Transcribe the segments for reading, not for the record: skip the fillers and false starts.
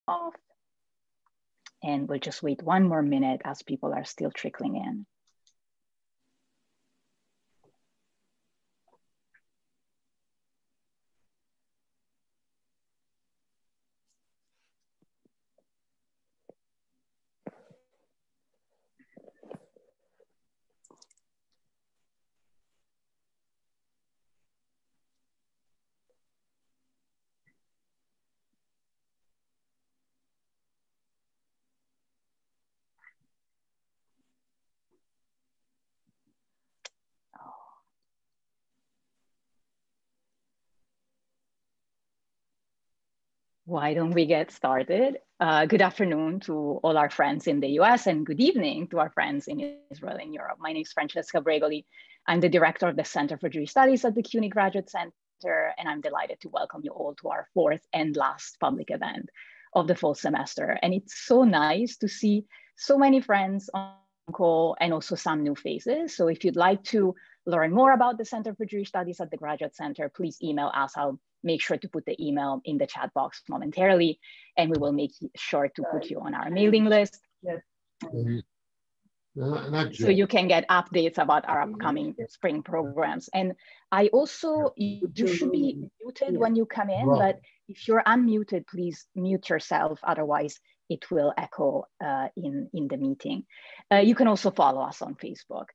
off. And we'll just wait one more minute as people are still trickling in. Why don't we get started? Good afternoon to all our friends in the US and good evening to our friends in Israel and Europe. My name is Francesca Bregoli. I'm the director of the Center for Jewish Studies at the CUNY Graduate Center, and I'm delighted to welcome you all to our fourth and last public event of the fall semester. And it's so nice to see so many friends on call and also some new faces. So if you'd like to learn more about the Center for Jewish Studies at the Graduate Center, please email us. I'll make sure to put the email in the chat box momentarily, and we will make sure to put you on our mailing list. So you can get updates about our upcoming spring programs. And I also, you should be muted when you come in, but if you're unmuted, please mute yourself. Otherwise, it will echo in the meeting. You can also follow us on Facebook.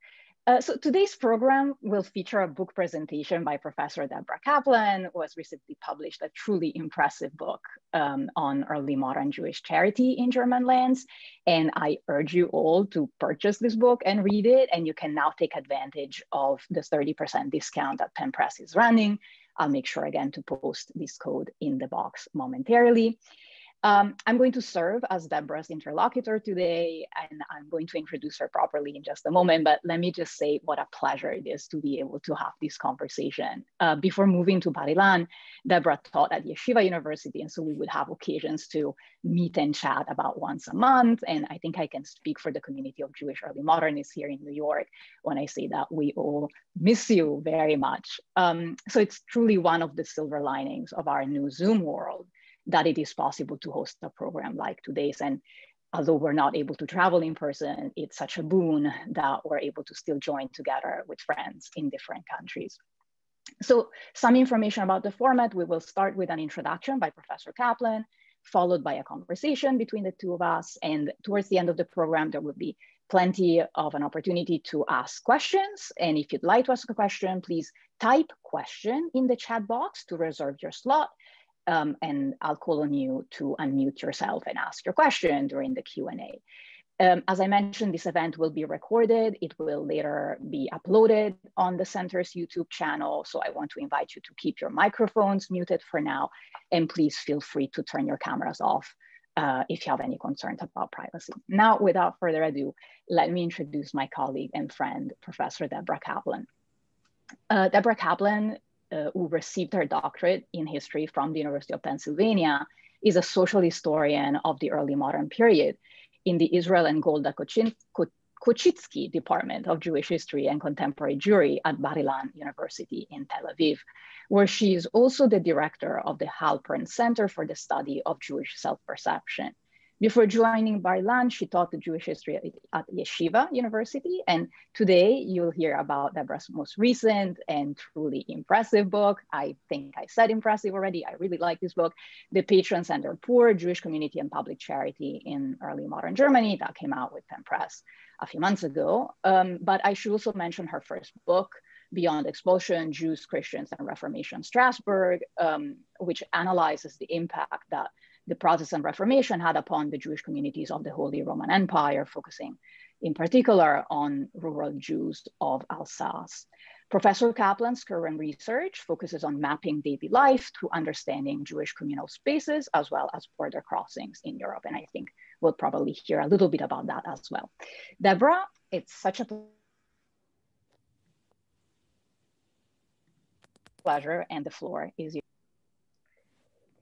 So today's program will feature a book presentation by Professor Debra Kaplan, who has recently published a truly impressive book on early modern Jewish charity in German lands. And I urge you all to purchase this book and read it. And you can now take advantage of the 30% discount that Penn Press is running. I'll make sure again to post this code in the box momentarily. I'm going to serve as Debra's interlocutor today, and I'm going to introduce her properly in just a moment, but let me just say what a pleasure it is to be able to have this conversation. Before moving to Bar Ilan, Debra taught at Yeshiva University, and so we would have occasions to meet and chat about once a month, and I think I can speak for the community of Jewish early modernists here in New York when I say that we all miss you very much. So it's truly one of the silver linings of our new Zoom world that it is possible to host a program like today's. And although we're not able to travel in person, it's such a boon that we're able to still join together with friends in different countries. So some information about the format: we will start with an introduction by Professor Kaplan, followed by a conversation between the two of us. And towards the end of the program, there will be plenty of an opportunity to ask questions. And if you'd like to ask a question, please type question in the chat box to reserve your slot. And I'll call on you to unmute yourself and ask your question during the Q&A. As I mentioned, this event will be recorded. It will later be uploaded on the center's YouTube channel. So I want to invite you to keep your microphones muted for now. And please feel free to turn your cameras off if you have any concerns about privacy. Now, without further ado, let me introduce my colleague and friend, Professor Debra Kaplan. Debra Kaplan, who received her doctorate in history from the University of Pennsylvania, is a social historian of the early modern period in the Israel and Golda Kochitsky Department of Jewish History and Contemporary Jewry at Bar Ilan University in Tel Aviv, where she is also the director of the Halpern Center for the Study of Jewish Self-Perception. Before joining Bar Ilan, she taught the Jewish history at Yeshiva University. And today you'll hear about Debra's most recent and truly impressive book. I think I said impressive already. I really like this book, The Patron Saint der Poor, Jewish Community and Public Charity in Early Modern Germany, that came out with Penn Press a few months ago. But I should also mention her first book, Beyond Expulsion, Jews, Christians, and Reformation Strasbourg, which analyzes the impact that the Protestant Reformation had upon the Jewish communities of the Holy Roman Empire, focusing in particular on rural Jews of Alsace. Professor Kaplan's current research focuses on mapping daily life to understanding Jewish communal spaces, as well as border crossings in Europe. And I think we'll probably hear a little bit about that as well. Debra, it's such a pleasure, and the floor is yours.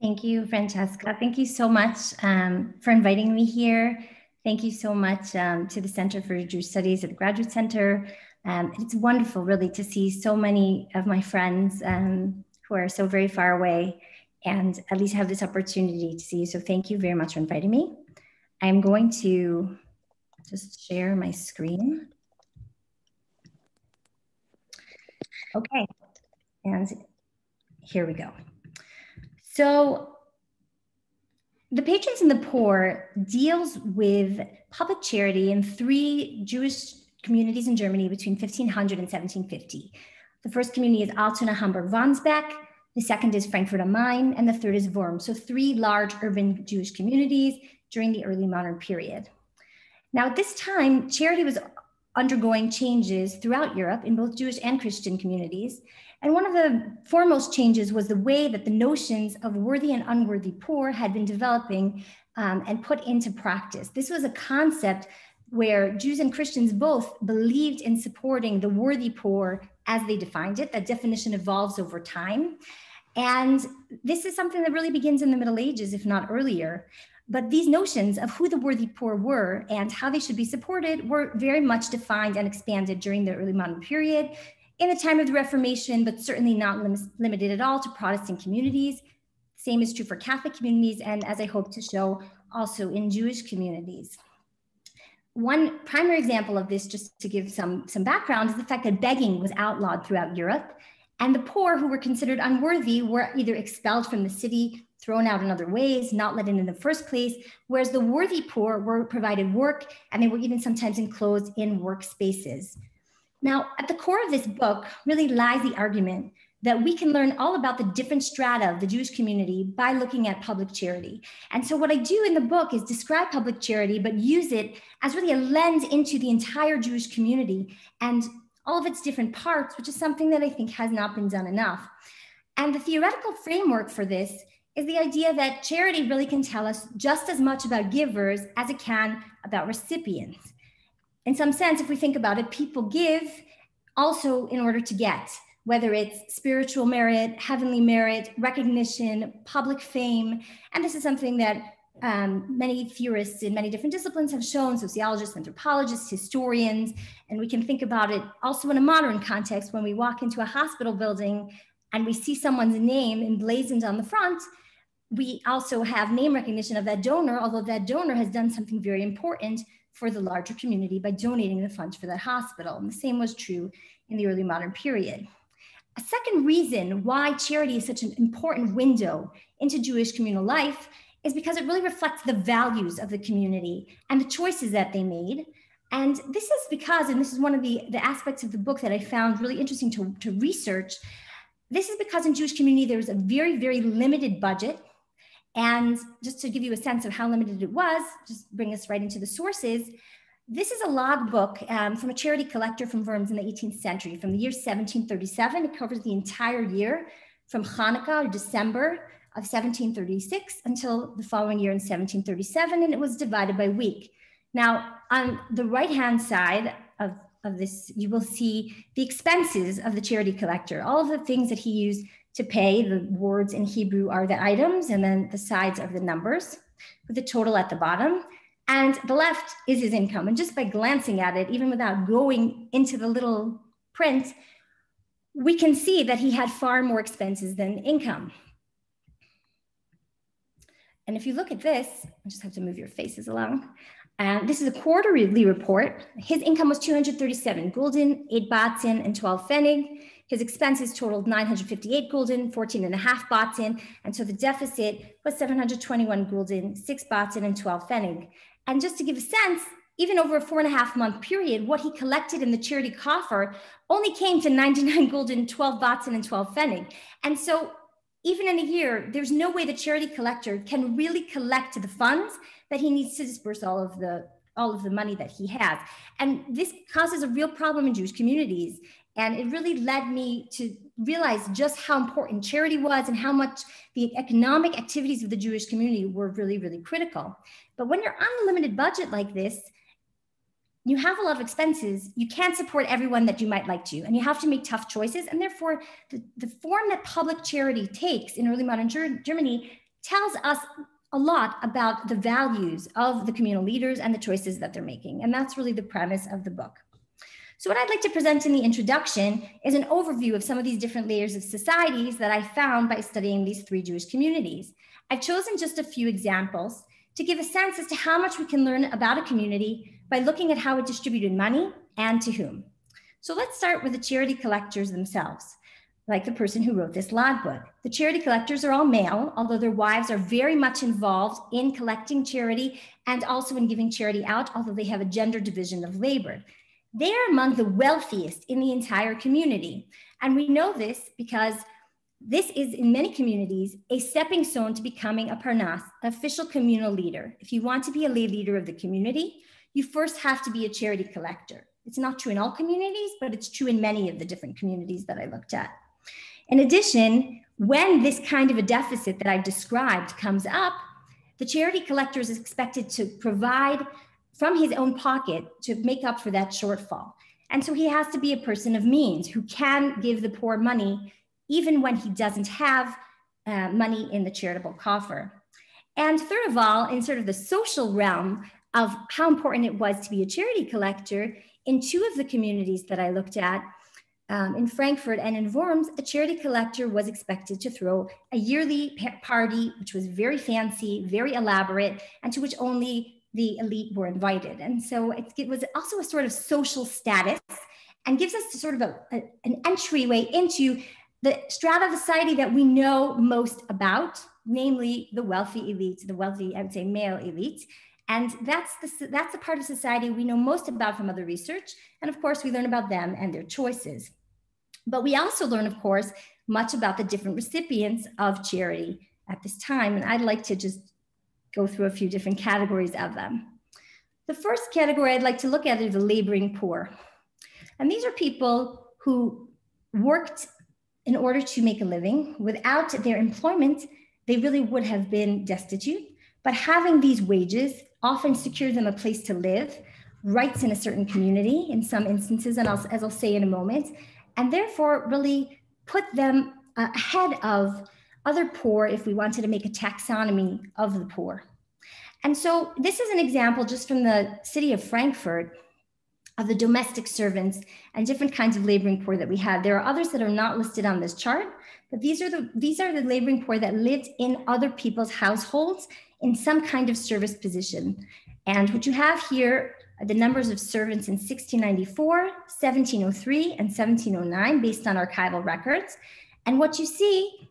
Thank you, Francesca. Thank you so much for inviting me here. Thank you so much to the Center for Jewish Studies at the Graduate Center. It's wonderful, really, to see so many of my friends who are so very far away. and at least have this opportunity to see you. So thank you very much for inviting me. I'm going to just share my screen. Okay, and here we go. So The Patrons and the Poor deals with public charity in 3 Jewish communities in Germany between 1500 and 1750. The first community is Altona-Hamburg-Wandsbek, the second is Frankfurt am Main, and the third is Worms. So 3 large urban Jewish communities during the early modern period. Now at this time, charity was undergoing changes throughout Europe in both Jewish and Christian communities. And one of the foremost changes was the way that the notions of worthy and unworthy poor had been developing and put into practice. This was a concept where Jews and Christians both believed in supporting the worthy poor as they defined it. That definition evolves over time. And this is something that really begins in the Middle Ages, if not earlier. But these notions of who the worthy poor were and how they should be supported were very much defined and expanded during the early modern period, in the time of the Reformation, but certainly not limited at all to Protestant communities. Same is true for Catholic communities, and as I hope to show, also in Jewish communities. One primary example of this, just to give some background, is the fact that begging was outlawed throughout Europe, and the poor who were considered unworthy were either expelled from the city, thrown out in other ways, not let in the first place, whereas the worthy poor were provided work, and they were even sometimes enclosed in workspaces. Now, at the core of this book really lies the argument that we can learn all about the different strata of the Jewish community by looking at public charity. And so what I do in the book is describe public charity, but use it as really a lens into the entire Jewish community and all of its different parts, which is something that I think has not been done enough. And the theoretical framework for this is the idea that charity really can tell us just as much about givers as it can about recipients. In some sense, if we think about it, people give also in order to get, whether it's spiritual merit, heavenly merit, recognition, public fame. And this is something that many theorists in many different disciplines have shown, sociologists, anthropologists, historians, and we can think about it also in a modern context when we walk into a hospital building and we see someone's name emblazoned on the front. We also have name recognition of that donor, although that donor has done something very important for the larger community by donating the funds for that hospital. And the same was true in the early modern period. A second reason why charity is such an important window into Jewish communal life is because it really reflects the values of the community and the choices that they made. And this is because, and this is one of the aspects of the book that I found really interesting to research, this is because in Jewish community, there was a very, very limited budget. And just to give you a sense of how limited it was, just bring us right into the sources. This is a logbook from a charity collector from Worms in the 18th century, from the year 1737. It covers the entire year from Hanukkah or December of 1736 until the following year in 1737, and it was divided by week. Now, on the right-hand side of this, you will see the expenses of the charity collector, all of the things that he used to pay. The words in Hebrew are the items, and then the sides are the numbers with the total at the bottom. And the left is his income. And just by glancing at it, even without going into the little print, we can see that he had far more expenses than income. And if you look at this, I just have to move your faces along. This is a quarterly report. His income was 237 gulden, 8 batzen, and 12 pfennig. His expenses totaled 958 gulden, 14.5 batzen. And so the deficit was 721 gulden, 6 batzen, and 12 pfennig. And just to give a sense, even over a 4.5-month period, what he collected in the charity coffer only came to 99 gulden, 12 batzen, and 12 pfennig. And so even in a year, there's no way the charity collector can really collect the funds that he needs to disperse all of the money that he has. And this causes a real problem in Jewish communities. And it really led me to realize just how important charity was and how much the economic activities of the Jewish community were really, really critical. But when you're on a limited budget like this, you have a lot of expenses. You can't support everyone that you might like to, and you have to make tough choices. And therefore, the form that public charity takes in early modern Germany tells us a lot about the values of the communal leaders and the choices that they're making. And that's really the premise of the book. So what I'd like to present in the introduction is an overview of some of these different layers of societies that I found by studying these 3 Jewish communities. I've chosen just a few examples to give a sense as to how much we can learn about a community by looking at how it distributed money and to whom. So let's start with the charity collectors themselves, like the person who wrote this logbook. The charity collectors are all male, although their wives are very much involved in collecting charity and also in giving charity out, although they have a gender division of labor. They are among the wealthiest in the entire community. And we know this because this is, in many communities, a stepping stone to becoming a parnas, official communal leader. If you want to be a lay leader of the community, you first have to be a charity collector. It's not true in all communities, but it's true in many of the different communities that I looked at. In addition, when this kind of a deficit that I've described comes up, the charity collector is expected to provide from his own pocket to make up for that shortfall. And so he has to be a person of means who can give the poor money even when he doesn't have money in the charitable coffer. And third of all, in sort of the social realm of how important it was to be a charity collector, in 2 of the communities that I looked at, in Frankfurt and in Worms, a charity collector was expected to throw a yearly party, which was very fancy, very elaborate, and to which only the elite were invited. And so it was also a sort of social status and gives us sort of an entryway into the strata of society that we know most about, namely the wealthy elites, the wealthy, I would say, male elites. And that's the part of society we know most about from other research. And of course, we learn about them and their choices. But we also learn, of course, much about the different recipients of charity at this time. And I'd like to just go through a few different categories of them. The first category I'd like to look at is the laboring poor. And these are people who worked in order to make a living. Without their employment, they really would have been destitute. But having these wages often secured them a place to live, rights in a certain community in some instances, and as I'll say in a moment, and therefore really put them ahead of other poor if we wanted to make a taxonomy of the poor. And so this is an example just from the city of Frankfurt of the domestic servants and different kinds of laboring poor that we have. There are others that are not listed on this chart, but these are the laboring poor that lived in other people's households in some kind of service position. And what you have here are the numbers of servants in 1694, 1703, and 1709 based on archival records. And what you see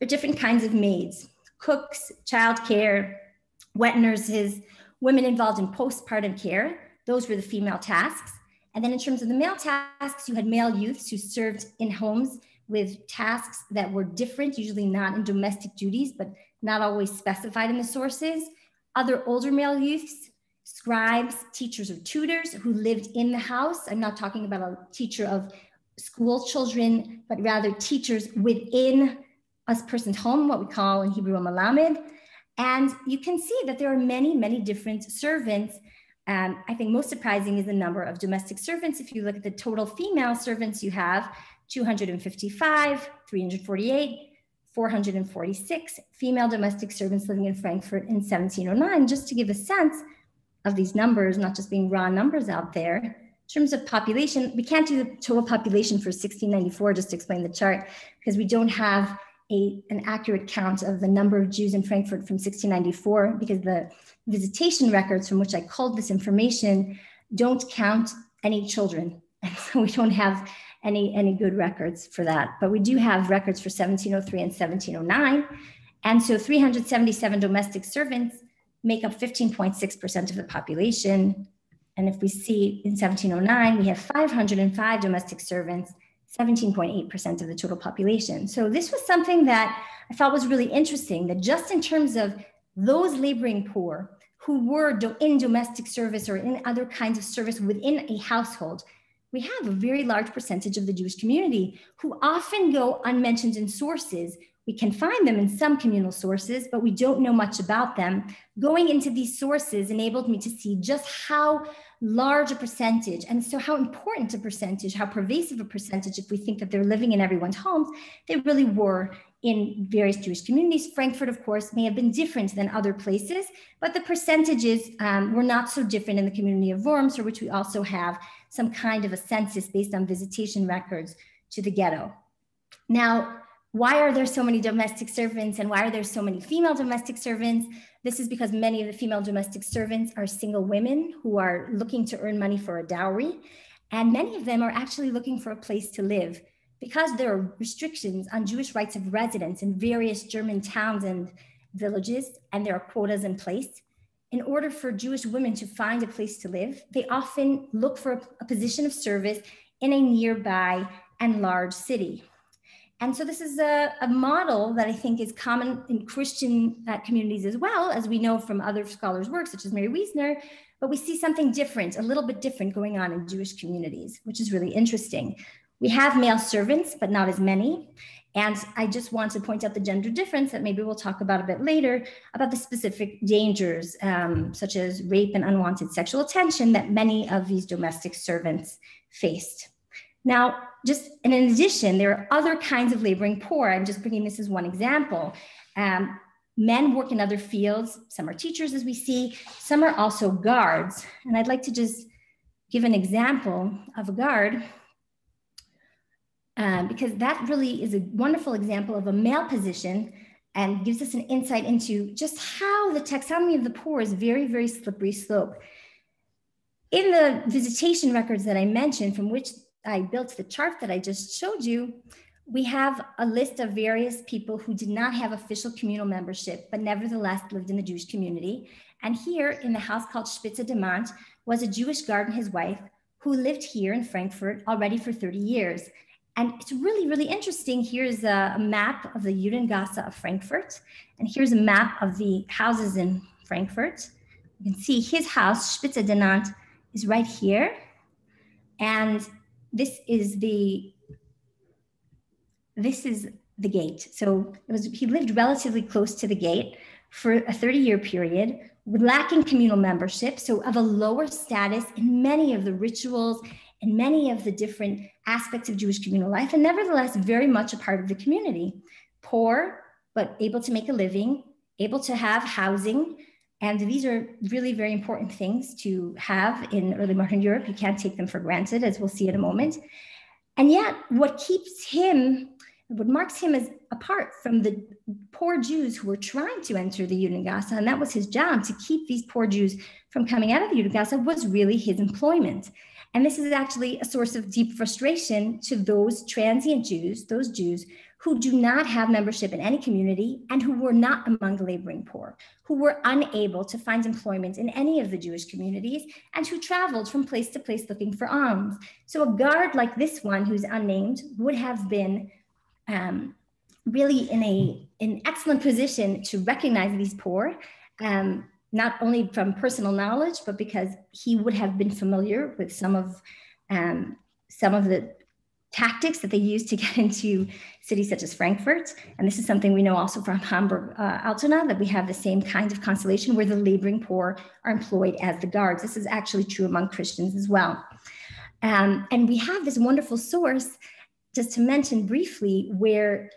are different kinds of maids, cooks, childcare, wet nurses, women involved in postpartum care. Those were the female tasks. And then in terms of the male tasks, you had male youths who served in homes with tasks that were different, usually not in domestic duties, but not always specified in the sources. Other older male youths, scribes, teachers or tutors who lived in the house. I'm not talking about a teacher of school children, but rather teachers within a person's home, what we call in Hebrew a malamed. And you can see that there are many, many different servants. I think most surprising is the number of domestic servants. If you look at the total female servants, you have 255, 348, 446 female domestic servants living in Frankfurt in 1709, just to give a sense of these numbers, not just being raw numbers out there. In terms of population, we can't do the total population for 1694, just to explain the chart, because we don't have an accurate count of the number of Jews in Frankfurt from 1694, because the visitation records from which I culled this information don't count any children. And so we don't have any good records for that. But we do have records for 1703 and 1709. And so 377 domestic servants make up 15.6% of the population. And if we see in 1709, we have 505 domestic servants, 17.8% of the total population. So this was something that I thought was really interesting, that just in terms of those laboring poor who were in domestic service or in other kinds of service within a household, we have a very large percentage of the Jewish community who often go unmentioned in sources. We can find them in some communal sources, but we don't know much about them. Going into these sources enabled me to see just how large a percentage, and so how important a percentage, how pervasive a percentage, if we think that they're living in everyone's homes, they really were in various Jewish communities. Frankfurt, of course, may have been different than other places, but the percentages were not so different in the community of Worms, for which we also have some kind of a census based on visitation records to the ghetto. Now, why are there so many domestic servants and why are there so many female domestic servants? This is because many of the female domestic servants are single women who are looking to earn money for a dowry. And many of them are actually looking for a place to live. Because there are restrictions on Jewish rights of residence in various German towns and villages, and there are quotas in place, in order for Jewish women to find a place to live, they often look for a position of service in a nearby and large city. And so this is a model that I think is common in Christian communities as well, as we know from other scholars' works, such as Mary Wiesner, but we see something different, a little bit different going on in Jewish communities, which is really interesting. We have male servants, but not as many. And I just want to point out the gender difference that maybe we'll talk about a bit later, about the specific dangers, such as rape and unwanted sexual attention that many of these domestic servants faced. Now, just in addition, there are other kinds of laboring poor. I'm just bringing this as one example. Men work in other fields. Some are teachers, as we see. Some are also guards. And I'd like to just give an example of a guard, because that really is a wonderful example of a male position and gives us an insight into just how the taxonomy of the poor is very, very slippery slope. In the visitation records that I mentioned, from which I built the chart that I just showed you, we have a list of various people who did not have official communal membership, but nevertheless lived in the Jewish community. And here in the house called Spitze de Mant was a Jewish guard and his wife who lived here in Frankfurt already for 30 years. And it's really, really interesting. Here's a map of the Yuringasa of Frankfurt. And here's a map of the houses in Frankfurt. You can see his house, Spitze de Mant, is right here. And this is the gate. So he lived relatively close to the gate for a 30-year period, lacking communal membership, so of a lower status in many of the rituals and many of the different aspects of Jewish communal life, and nevertheless very much a part of the community. Poor, but able to make a living, able to have housing. And these are really very important things to have in early modern Europe. You can't take them for granted, as we'll see in a moment. And yet what marks him as apart from the poor Jews who were trying to enter the Yuringasa, and that was his job, to keep these poor Jews from coming out of the Yuringasa, was really his employment. And this is actually a source of deep frustration to those transient Jews, those Jews who do not have membership in any community and who were not among the laboring poor, who were unable to find employment in any of the Jewish communities and who traveled from place to place looking for alms. So a guard like this one, who's unnamed, would have been really in an excellent position to recognize these poor, not only from personal knowledge, but because he would have been familiar with some of the tactics that they used to get into cities such as Frankfurt. And this is something we know also from Hamburg, Altona, that we have the same kind of constellation where the laboring poor are employed as the guards. This is actually true among Christians as well. And we have this wonderful source, just to mention briefly, where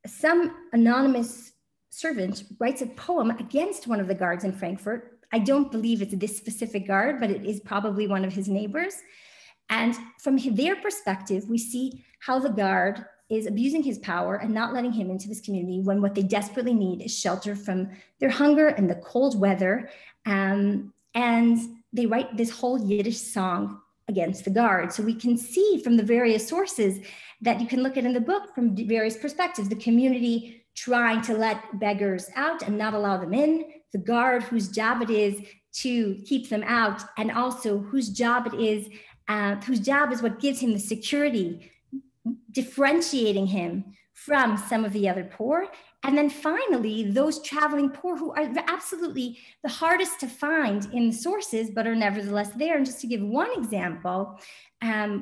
some anonymous servant writes a poem against one of the guards in Frankfurt. I don't believe it's this specific guard, but it is probably one of his neighbors. And from their perspective, we see how the guard is abusing his power and not letting him into this community when what they desperately need is shelter from their hunger and the cold weather. And they write this whole Yiddish song against the guard. So we can see from the various sources that you can look at in the book from various perspectives: the community trying to let beggars out and not allow them in, the guard whose job it is to keep them out, and also whose job is what gives him the security, differentiating him from some of the other poor. And then finally, those traveling poor who are absolutely the hardest to find in the sources, but are nevertheless there. And just to give one example,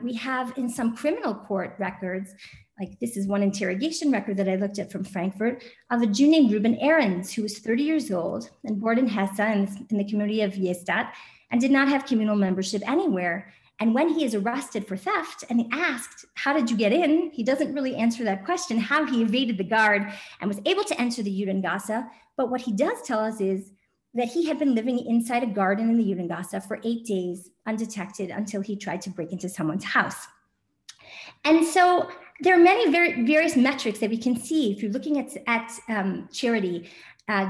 we have in some criminal court records, like this is one interrogation record that I looked at from Frankfurt, of a Jew named Reuben Ahrens, who was 30 years old and born in Hesse in the community of Jestadt, and did not have communal membership anywhere. And when he is arrested for theft and asked, how did you get in? He doesn't really answer that question, how he evaded the guard and was able to enter the Yuringasa. But what he does tell us is that he had been living inside a garden in the Yuringasa for 8 days undetected until he tried to break into someone's house. And so there are many various metrics that we can see if you're looking at charity.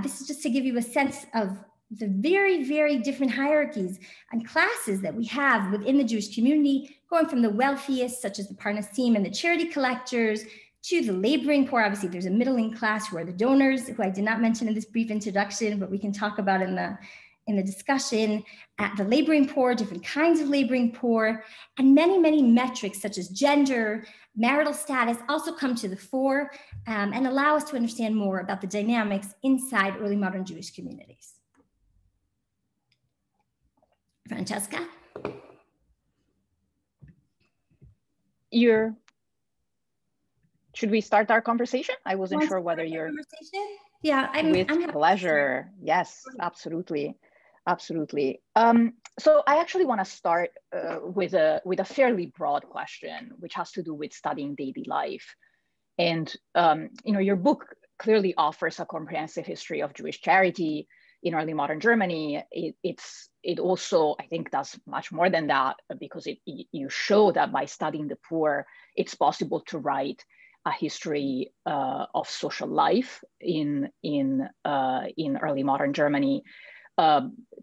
This is just to give you a sense of the very, very different hierarchies and classes that we have within the Jewish community, going from the wealthiest, such as the Parnasim and the charity collectors, to the laboring poor. Obviously, there's a middling class who are the donors, who I did not mention in this brief introduction, but we can talk about in the discussion. At the laboring poor, different kinds of laboring poor, and many, many metrics such as gender, marital status also come to the fore and allow us to understand more about the dynamics inside early modern Jewish communities. Francesca? Should we start our conversation? I wasn't sure whether you're... Yeah, I'm pleasure. Yes, absolutely. Absolutely. So I actually want to start with a fairly broad question, which has to do with studying daily life. And your book clearly offers a comprehensive history of Jewish charity in early modern Germany. It also, I think, does much more than that, because you show that by studying the poor, it's possible to write a history of social life in early modern Germany,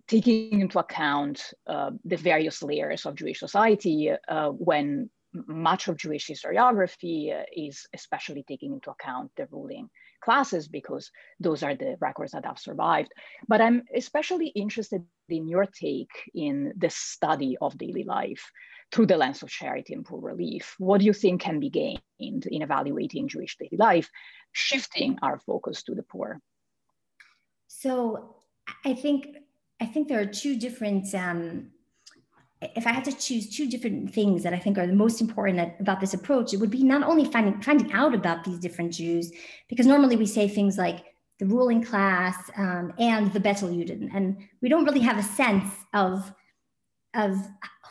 taking into account the various layers of Jewish society, when much of Jewish historiography is especially taking into account the ruling classes, because those are the records that have survived. But I'm especially interested in your take in the study of daily life through the lens of charity and poor relief. What do you think can be gained in evaluating Jewish daily life, shifting our focus to the poor? So I think there are two different, if I had to choose two different things that I think are the most important about this approach, it would be not only finding out about these different Jews, because normally we say things like the ruling class and the Betel Yudin, and we don't really have a sense of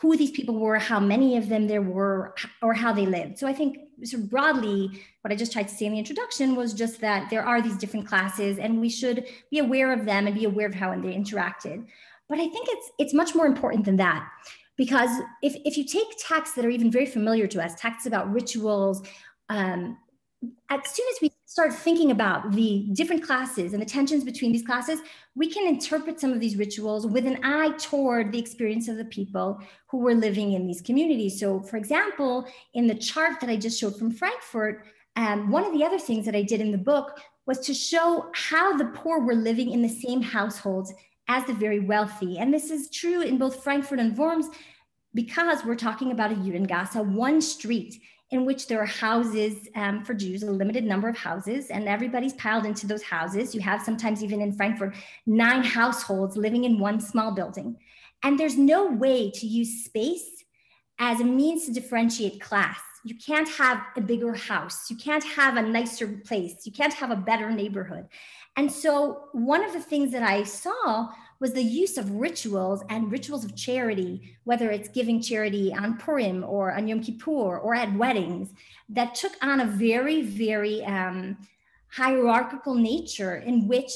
who these people were, how many of them there were, or how they lived. So I think sort of broadly, what I just tried to say in the introduction was just that there are these different classes and we should be aware of them and be aware of how they interacted. But I think it's much more important than that, because if you take texts that are even very familiar to us, texts about rituals, as soon as we start thinking about the different classes and the tensions between these classes, we can interpret some of these rituals with an eye toward the experience of the people who were living in these communities. So for example, in the chart that I just showed from Frankfurt, one of the other things that I did in the book was to show how the poor were living in the same households as the very wealthy. And this is true in both Frankfurt and Worms, because we're talking about a Yuringasa, one street in which there are houses for Jews, a limited number of houses, and everybody's piled into those houses. You have sometimes even in Frankfurt, 9 households living in one small building. And there's no way to use space as a means to differentiate class. You can't have a bigger house. You can't have a nicer place. You can't have a better neighborhood. And so one of the things that I saw was the use of rituals and rituals of charity, whether it's giving charity on Purim or on Yom Kippur or at weddings, that took on a very, very hierarchical nature, in which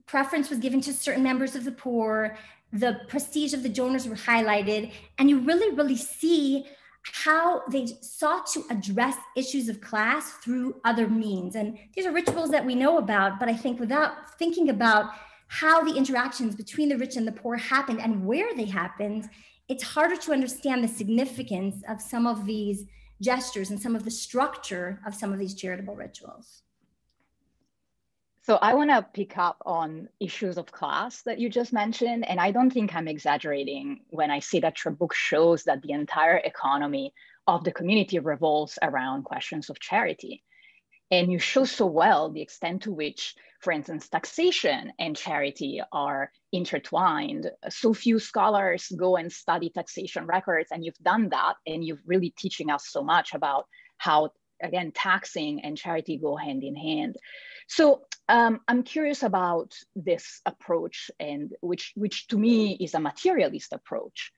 preference was given to certain members of the poor, the prestige of the donors were highlighted, and you really, really see how they sought to address issues of class through other means. And these are rituals that we know about, but I think without thinking about how the interactions between the rich and the poor happened and where they happened, it's harder to understand the significance of some of these gestures and some of the structure of some of these charitable rituals. So I want to pick up on issues of class that you just mentioned, and I don't think I'm exaggerating when I say that your book shows that the entire economy of the community revolves around questions of charity. And you show so well the extent to which, for instance, taxation and charity are intertwined. So few scholars go and study taxation records, and you've done that, and you're really teaching us so much about how, again, taxing and charity go hand in hand. So I'm curious about this approach, and which to me is a materialist approach.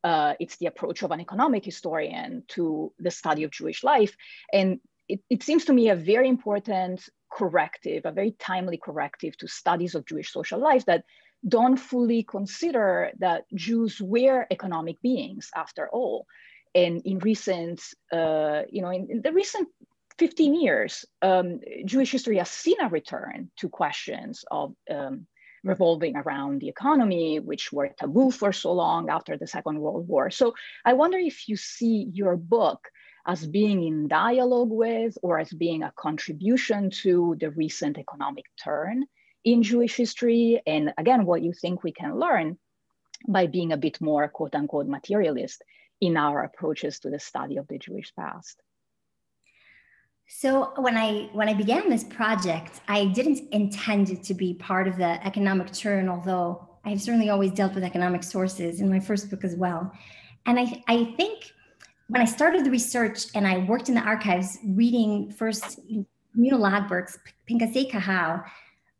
It's the approach of an economic historian to the study of Jewish life. And it seems to me a very important corrective, a very timely corrective to studies of Jewish social life, that don't fully consider that Jews were economic beings after all. And in recent, in the recent 15 years, Jewish history has seen a return to questions of revolving around the economy, which were taboo for so long after the Second World War. So I wonder if you see your book as being in dialogue with, or as being a contribution to the recent economic turn in Jewish history, and again, what you think we can learn by being a bit more quote unquote materialist in our approaches to the study of the Jewish past. So when I began this project, I didn't intend it to be part of the economic turn, although I've certainly always dealt with economic sources in my first book as well. And I think when I started the research and I worked in the archives reading first Communal logbooks, Pinkasei Kahal,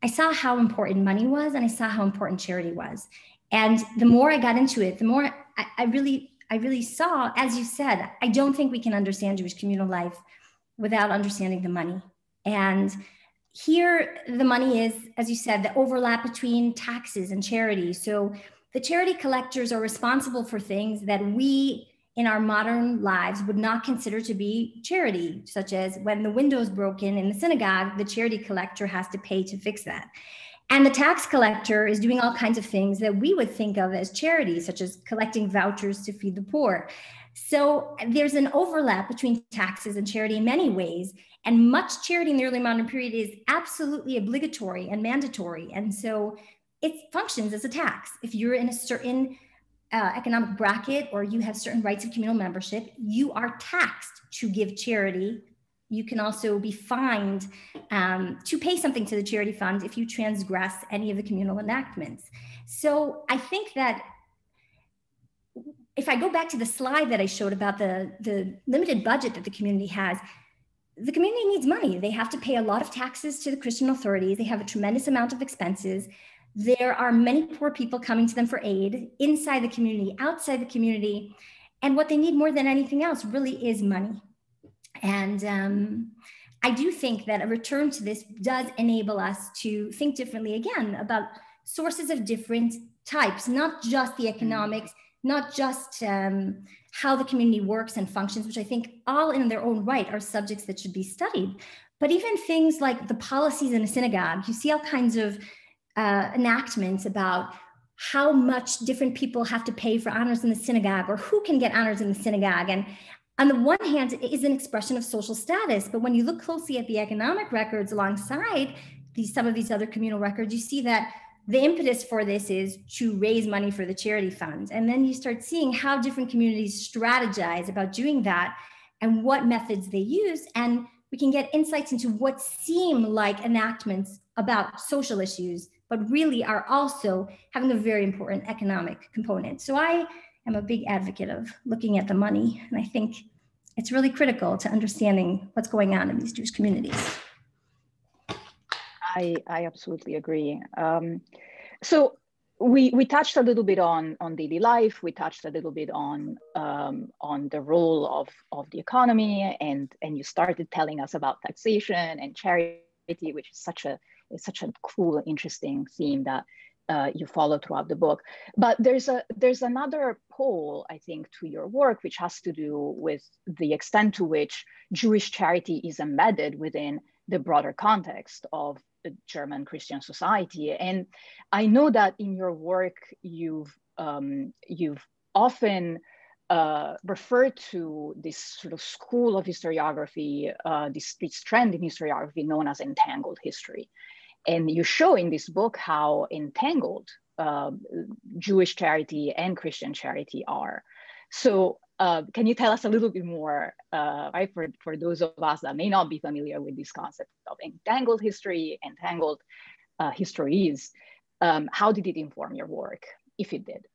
I saw how important money was, and I saw how important charity was. And the more I got into it, the more I really saw, as you said, I don't think we can understand Jewish communal life without understanding the money. And here, the money is, as you said, the overlap between taxes and charity. So the charity collectors are responsible for things that we in our modern lives would not consider to be charity, such as when the window's broken in the synagogue, the charity collector has to pay to fix that. And the tax collector is doing all kinds of things that we would think of as charity, such as collecting vouchers to feed the poor. So there's an overlap between taxes and charity in many ways, and much charity in the early modern period is absolutely obligatory and mandatory. And so it functions as a tax. If you're in a certain economic bracket, or you have certain rights of communal membership, you are taxed to give charity. You can also be fined to pay something to the charity fund if you transgress any of the communal enactments. So I think that if I go back to the slide that I showed about the limited budget that the community has, the community needs money. They have to pay a lot of taxes to the Christian authorities. They have a tremendous amount of expenses. There are many poor people coming to them for aid inside the community, outside the community. And what they need more than anything else really is money. And I do think that a return to this does enable us to think differently again about sources of different types, not just the economics, not just how the community works and functions, which I think all in their own right are subjects that should be studied, but even things like the policies in a synagogue. You see all kinds of enactments about how much different people have to pay for honors in the synagogue, or who can get honors in the synagogue. And on the one hand, it is an expression of social status, but when you look closely at the economic records alongside some of these other communal records, you see that the impetus for this is to raise money for the charity fund. And then you start seeing how different communities strategize about doing that and what methods they use. And we can get insights into what seem like enactments about social issues, but really are also having a very important economic component. So I am a big advocate of looking at the money, and I think it's really critical to understanding what's going on in these Jewish communities. I absolutely agree. So we touched a little bit on daily life. We touched a little bit on the role of the economy, and you started telling us about taxation and charity, which is such a cool, interesting theme that you follow throughout the book. But there's another pole, I think, to your work, which has to do with the extent to which Jewish charity is embedded within the broader context of the German Christian society. And I know that in your work, you've often referred to this sort of school of historiography, this trend in historiography known as entangled history. And you show in this book how entangled Jewish charity and Christian charity are. So can you tell us a little bit more, right, for those of us that may not be familiar with this concept of entangled history, entangled histories? How did it inform your work, if it did?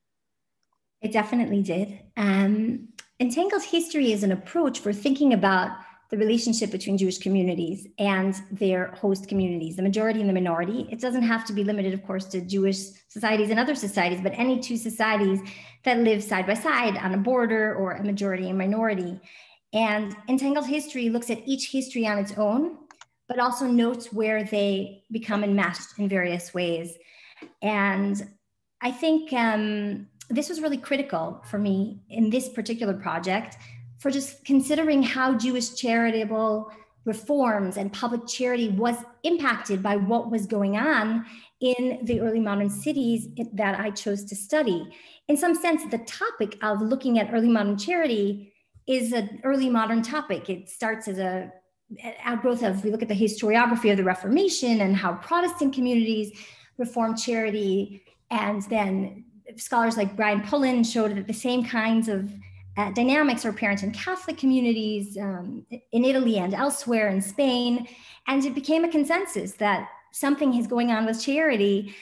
It definitely did. Entangled history is an approach for thinking about the relationship between Jewish communities and their host communities, the majority and the minority. It doesn't have to be limited, of course, to Jewish societies and other societies, but any two societies that live side by side on a border, or a majority and minority. And entangled history looks at each history on its own, but also notes where they become enmeshed in various ways. And I think this was really critical for me in this particular project for just considering how Jewish charitable reforms and public charity was impacted by what was going on in the early modern cities that I chose to study. In some sense, the topic of looking at early modern charity is an early modern topic. It starts as an outgrowth of, we look at the historiography of the Reformation and how Protestant communities reformed charity. And then scholars like Brian Pullen showed that the same kinds of dynamics are apparent in Catholic communities in Italy and elsewhere in Spain. And it became a consensus that something is going on with charity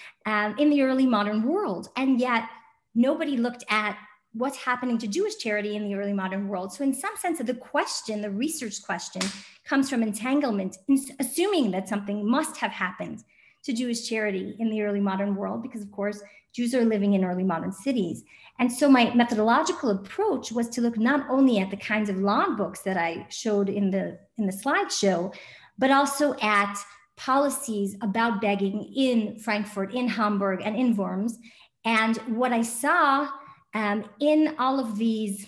in the early modern world. And yet nobody looked at what's happening to Jewish charity in the early modern world. So in some sense of the question, the research question comes from entanglement, assuming that something must have happened to Jewish charity in the early modern world, because of course, Jews are living in early modern cities. And so my methodological approach was to look not only at the kinds of logbooks that I showed in the slideshow, but also at policies about begging in Frankfurt, in Hamburg, and in Worms. And what I saw in all of these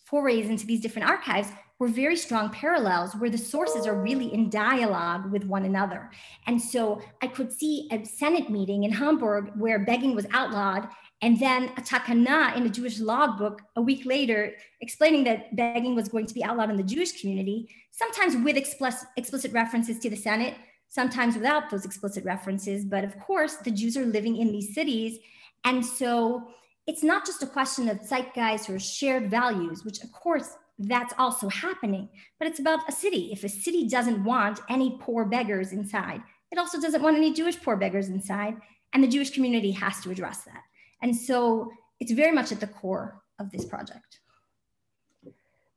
forays into these different archives were very strong parallels where the sources are really in dialogue with one another. And so I could see a Senate meeting in Hamburg where begging was outlawed, and then a takana in a Jewish logbook a week later explaining that begging was going to be outlawed in the Jewish community, sometimes with explicit references to the Senate, sometimes without those explicit references. But of course, the Jews are living in these cities. And so it's not just a question of zeitgeist or shared values, which of course that's also happening, but it's about a city. If a city doesn't want any poor beggars inside, it also doesn't want any Jewish poor beggars inside, and the Jewish community has to address that. And so it's very much at the core of this project.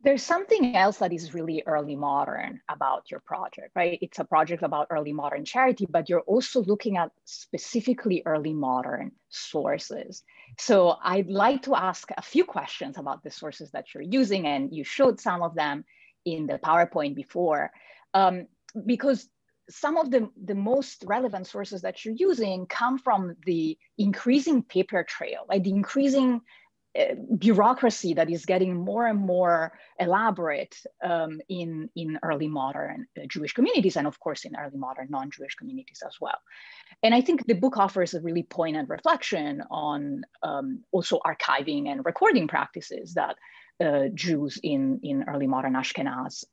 There's something else that is really early modern about your project, right? It's a project about early modern charity, but you're also looking at specifically early modern sources. So I'd like to ask a few questions about the sources that you're using, and you showed some of them in the PowerPoint before, because some of the most relevant sources that you're using come from the increasing paper trail, like the increasing bureaucracy that is getting more and more elaborate in early modern Jewish communities, and of course in early modern non-Jewish communities as well. And I think the book offers a really poignant reflection on also archiving and recording practices that Jews in early modern Ashkenaz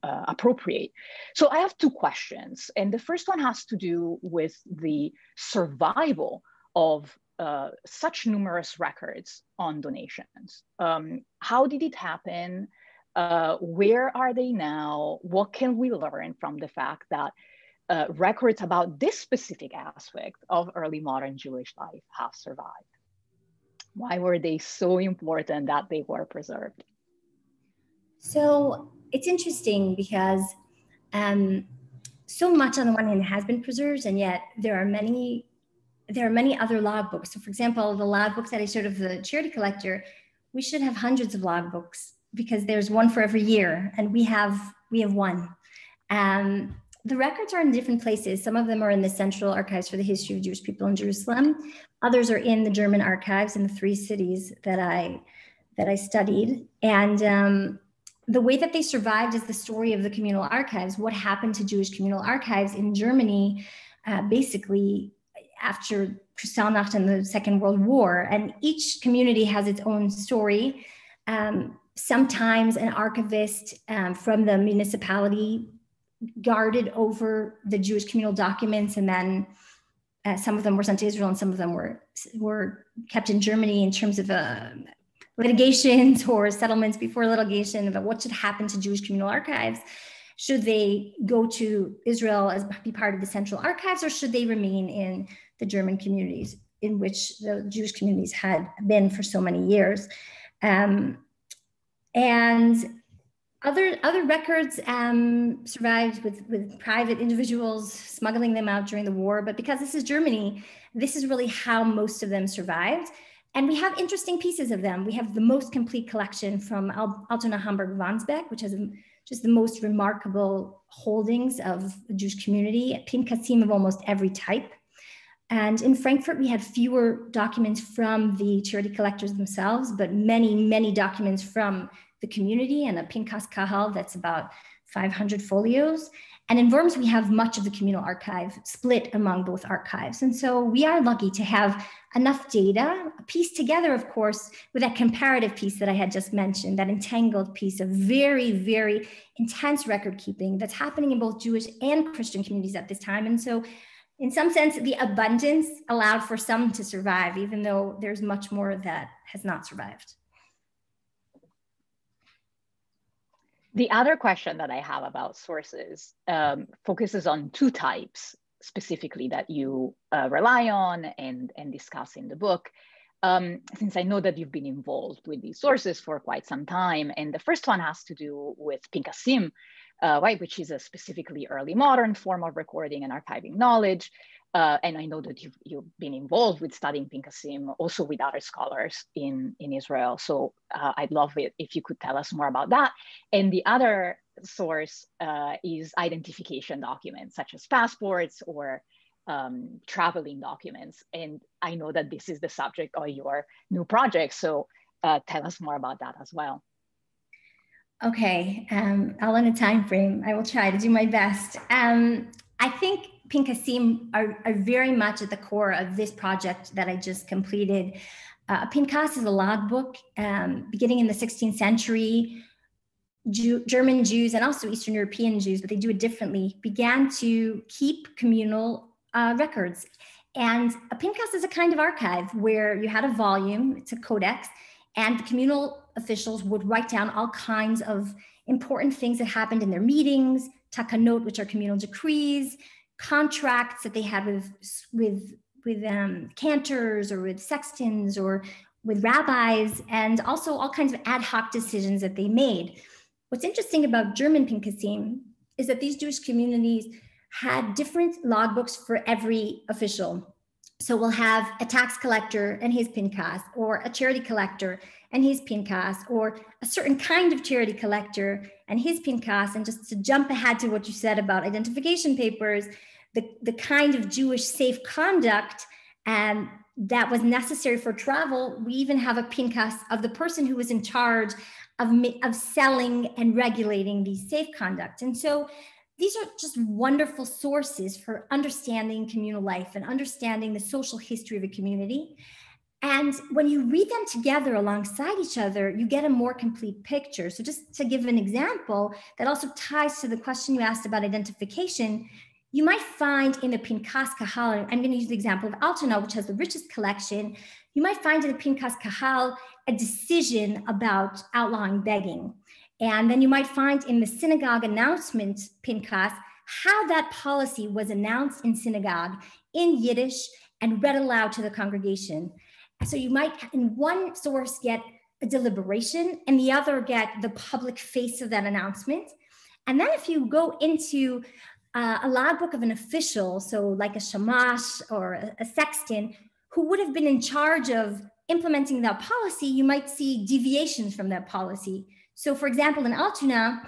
appropriate. So I have two questions. And the first one has to do with the survival of such numerous records on donations. How did it happen? Where are they now? What can we learn from the fact that records about this specific aspect of early modern Jewish life have survived? Why were they so important that they were preserved? So it's interesting because so much on the one hand has been preserved, and yet there are many other logbooks. So for example, the logbooks that I showed of the charity collector, we should have hundreds of logbooks because there's one for every year, and we have one. The records are in different places. Some of them are in the Central Archives for the History of Jewish People in Jerusalem. Others are in the German archives in the 3 cities that I studied. And the way that they survived is the story of the communal archives. What happened to Jewish communal archives in Germany, basically after Kristallnacht and the Second World War. And each community has its own story. Sometimes an archivist from the municipality guarded over the Jewish communal documents, and then some of them were sent to Israel and some of them were kept in Germany in terms of litigations or settlements before litigation about what should happen to Jewish communal archives. Should they go to Israel as be part of the central archives, or should they remain in the German communities in which the Jewish communities had been for so many years? And other records survived with private individuals smuggling them out during the war. But because this is Germany, this is really how most of them survived. And we have interesting pieces of them. We have the most complete collection from Altona-Hamburg-Wandsbek, which has just the most remarkable holdings of the Jewish community, pinkasim of almost every type. And in Frankfurt, we had fewer documents from the charity collectors themselves, but many, many documents from the community, and a pinkas kahal that's about 500 folios. And in Worms, we have much of the communal archive split among both archives. And so we are lucky to have enough data pieced together, of course, with that comparative piece that I had just mentioned, that entangled piece of very, very intense record keeping that's happening in both Jewish and Christian communities at this time. And so in some sense, the abundance allowed for some to survive, even though there's much more that has not survived. The other question that I have about sources focuses on two types specifically that you rely on and discuss in the book, since I know that you've been involved with these sources for quite some time. And the first one has to do with pinkasim, right, which is a specifically early modern form of recording and archiving knowledge. And I know that you've been involved with studying pinkasim also with other scholars in Israel. So I'd love it if you could tell us more about that. And the other source is identification documents, such as passports or traveling documents. And I know that this is the subject of your new project. So tell us more about that as well. Okay, I'll in a time frame. I will try to do my best. I think pinkasim are very much at the core of this project that I just completed. A pinkas is a logbook beginning in the 16th century. German Jews and also Eastern European Jews, but they do it differently, began to keep communal records. And a pinkas is a kind of archive where you had a volume, it's a codex, and the communal officials would write down all kinds of important things that happened in their meetings, takanot, which are communal decrees, contracts that they had with cantors or with sextons or with rabbis, and also all kinds of ad hoc decisions that they made. What's interesting about German pinkasim is that these Jewish communities had different logbooks for every official. So we'll have a tax collector and his pinkas, or a charity collector and his pinkas, or a certain kind of charity collector and his pinkas. And just to jump ahead to what you said about identification papers, the kind of Jewish safe conduct that was necessary for travel, we even have a pinkas of the person who was in charge of selling and regulating these safe conduct. And so these are just wonderful sources for understanding communal life and understanding the social history of a community. And when you read them together alongside each other, you get a more complete picture. So just to give an example that also ties to the question you asked about identification, you might find in the Pinkas Kahal, I'm going to use the example of Altona, which has the richest collection. You might find in the Pinkas Kahal a decision about outlawing begging. And then you might find in the synagogue announcement Pinkas how that policy was announced in synagogue in Yiddish and read aloud to the congregation. So you might in one source get a deliberation and the other get the public face of that announcement. And then if you go into a logbook of an official, so like a shamash or a sexton, who would have been in charge of implementing that policy, you might see deviations from that policy. So for example, in Altona,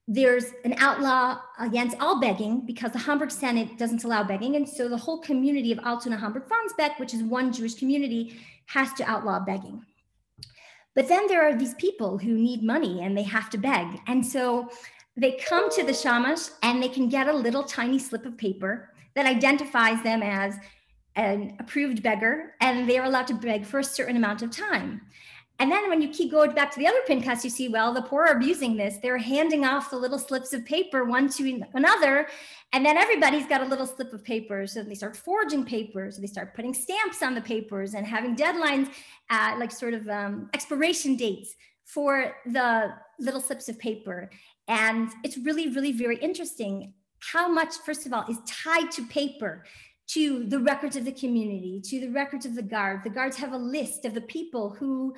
there's an outlaw against all begging because the Hamburg Senate doesn't allow begging. And so the whole community of Altona-Hamburg-Wandsbek, which is one Jewish community, has to outlaw begging. But then there are these people who need money and they have to beg. And so they come to the shamash and they can get a little tiny slip of paper that identifies them as an approved beggar, and they're allowed to beg for a certain amount of time. And then when you keep going back to the other pinkas, you see, well, the poor are abusing this. They're handing off the little slips of paper one to another, and then everybody's got a little slip of paper. So they start forging papers, they start putting stamps on the papers and having deadlines, like sort of expiration dates for the little slips of paper. And it's really, really very interesting how much, first of all, is tied to paper, to the records of the community, to the records of the guard. The guards have a list of the people who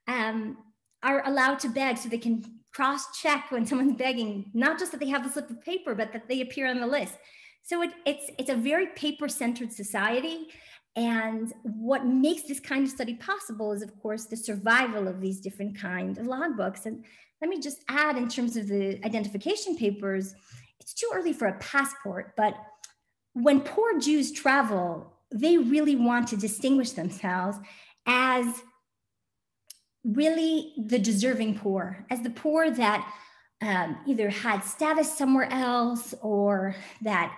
are allowed to beg, so they can cross-check when someone's begging, not just that they have the slip of paper, but that they appear on the list. So it's a very paper-centered society. And what makes this kind of study possible is, of course, the survival of these different kinds of logbooks. And let me just add, in terms of the identification papers, it's too early for a passport, but when poor Jews travel, they really want to distinguish themselves as really the deserving poor, as the poor that either had status somewhere else, or that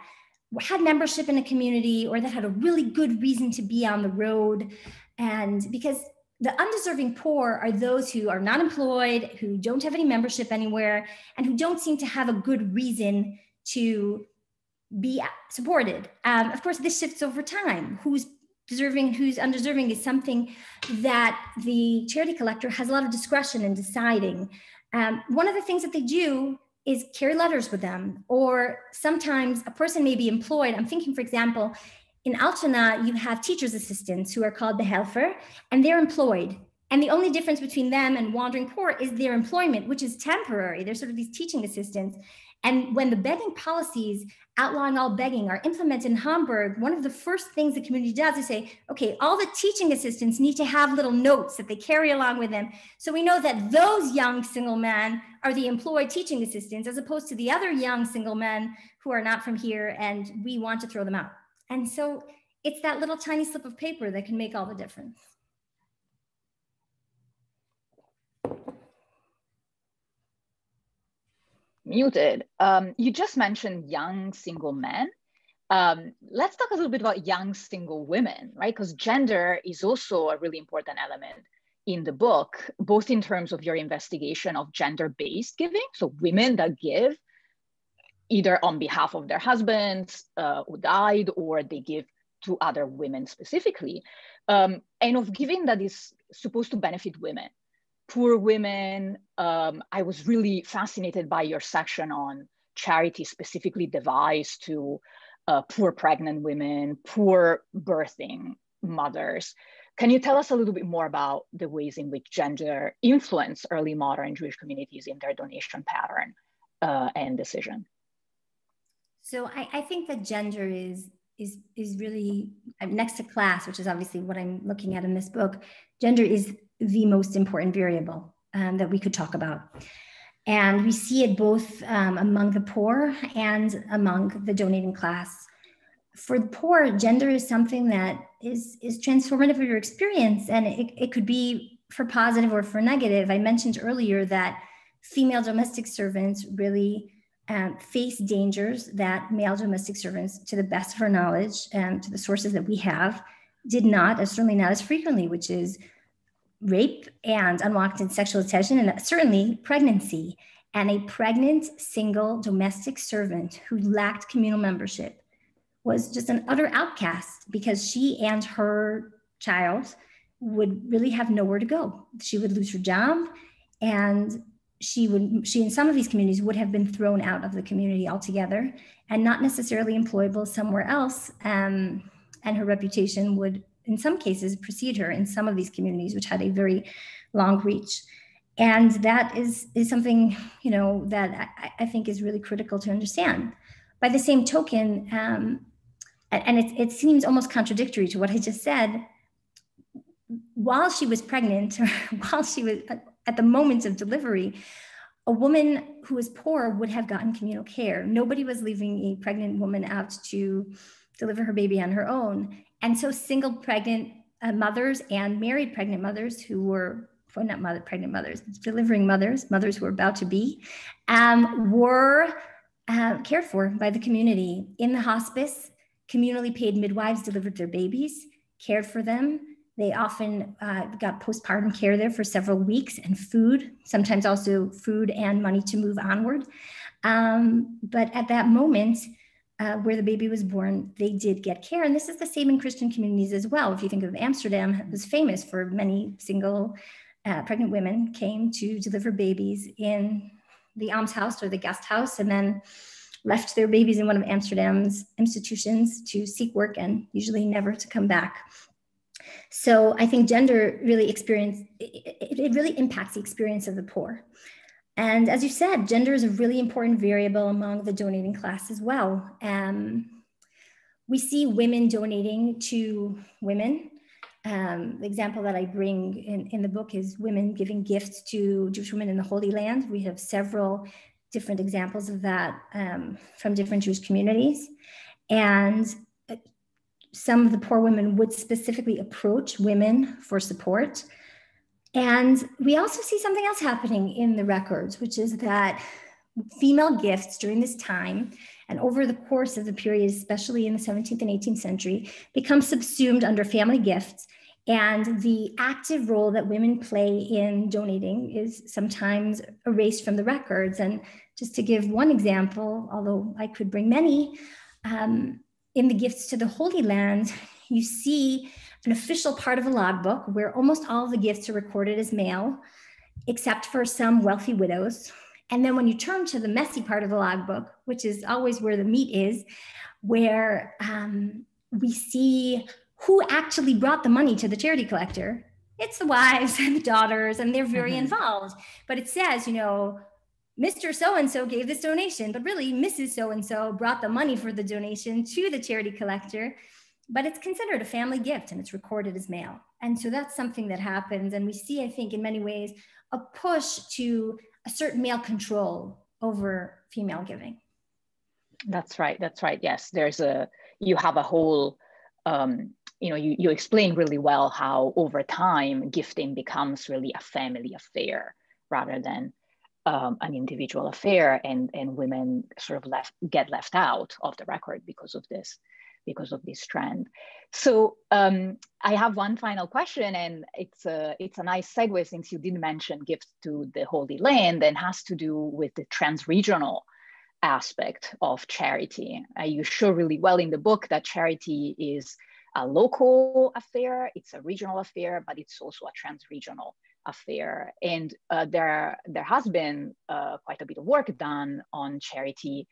had membership in a community, or that had a really good reason to be on the road. And because the undeserving poor are those who are not employed, who don't have any membership anywhere, and who don't seem to have a good reason to be supported. Of course, this shifts over time. Who's deserving, who's undeserving is something that the charity collector has a lot of discretion in deciding. One of the things that they do is carry letters with them, or sometimes a person may be employed. I'm thinking, for example, in Altona, you have teacher's assistants who are called the Helfer, and they're employed. And the only difference between them and wandering poor is their employment, which is temporary. They're sort of these teaching assistants. And when the begging policies outlawing all begging are implemented in Hamburg, one of the first things the community does is say, okay, all the teaching assistants need to have little notes that they carry along with them. So we know that those young single men are the employed teaching assistants, as opposed to the other young single men who are not from here, and we want to throw them out. And so it's that little tiny slip of paper that can make all the difference. Muted. You just mentioned young single men. Let's talk a little bit about young single women, right? Because gender is also a really important element in the book, both in terms of your investigation of gender-based giving, so women that give either on behalf of their husbands who died, or they give to other women specifically, and of giving that is supposed to benefit women. Poor women. I was really fascinated by your section on charity specifically devised to poor pregnant women, poor birthing mothers. Can you tell us a little bit more about the ways in which gender influenced early modern Jewish communities in their donation pattern and decision? So I think that gender is really, next to class, which is obviously what I'm looking at in this book, gender is the most important variable that we could talk about. And we see it both among the poor and among the donating class. For the poor, gender is something that is transformative of your experience, and it could be for positive or for negative. I mentioned earlier that female domestic servants really face dangers that male domestic servants, to the best of our knowledge and to the sources that we have, did not, certainly not as frequently, which is rape and unwanted sexual attention, and certainly pregnancy. And a pregnant single domestic servant who lacked communal membership was just an utter outcast, because she and her child would really have nowhere to go. She would lose her job, and she in some of these communities would have been thrown out of the community altogether and not necessarily employable somewhere else. And her reputation would, in some cases, precede her in some of these communities, which had a very long reach. And that is something, that I think is really critical to understand. By the same token, and it seems almost contradictory to what I just said, while she was pregnant, or while she was at the moment of delivery, a woman who was poor would have gotten communal care. Nobody was leaving a pregnant woman out to deliver her baby on her own. And so single pregnant mothers and married pregnant mothers who were, well, not pregnant mothers, delivering mothers who were about to be, were cared for by the community. In the hospice, communally paid midwives delivered their babies, cared for them. They often got postpartum care there for several weeks, and food, sometimes also food and money to move onward. But at that moment where the baby was born, they did get care. And this is the same in Christian communities as well. If you think of Amsterdam, it was famous for many single pregnant women came to deliver babies in the almshouse or the guest house, and then left their babies in one of Amsterdam's institutions to seek work and usually never to come back. So I think gender really it really impacts the experience of the poor. And as you said, gender is a really important variable among the donating class as well. We see women donating to women. The example that I bring in the book is women giving gifts to Jewish women in the Holy Land. We have several different examples of that from different Jewish communities. And some of the poor women would specifically approach women for support. And we also see something else happening in the records, which is that female gifts during this time and over the course of the period, especially in the 17th and 18th century, become subsumed under family gifts. And the active role that women play in donating is sometimes erased from the records. And just to give one example, although I could bring many, in the gifts to the Holy Land, you see an official part of a logbook where almost all of the gifts are recorded as male, except for some wealthy widows. And then when you turn to the messy part of the logbook, which is always where the meat is, where we see who actually brought the money to the charity collector. It's the wives and the daughters, and they're very involved. But it says, you know, Mr. So-and-so gave this donation, but really Mrs. So-and-so brought the money for the donation to the charity collector, but it's considered a family gift and it's recorded as male. And so that's something that happens. And we see, I think, in many ways, a push to a certain male control over female giving. That's right. That's right. Yes, you have a whole, you explain really well how over time gifting becomes really a family affair rather than an individual affair, and women sort of get left out of the record because of this trend. So I have one final question, and it's a nice segue since you did mention gifts to the Holy Land, and has to do with the trans-regional aspect of charity. You show really well in the book that charity is a local affair, it's a regional affair, but it's also a trans-regional affair. And there has been quite a bit of work done on charity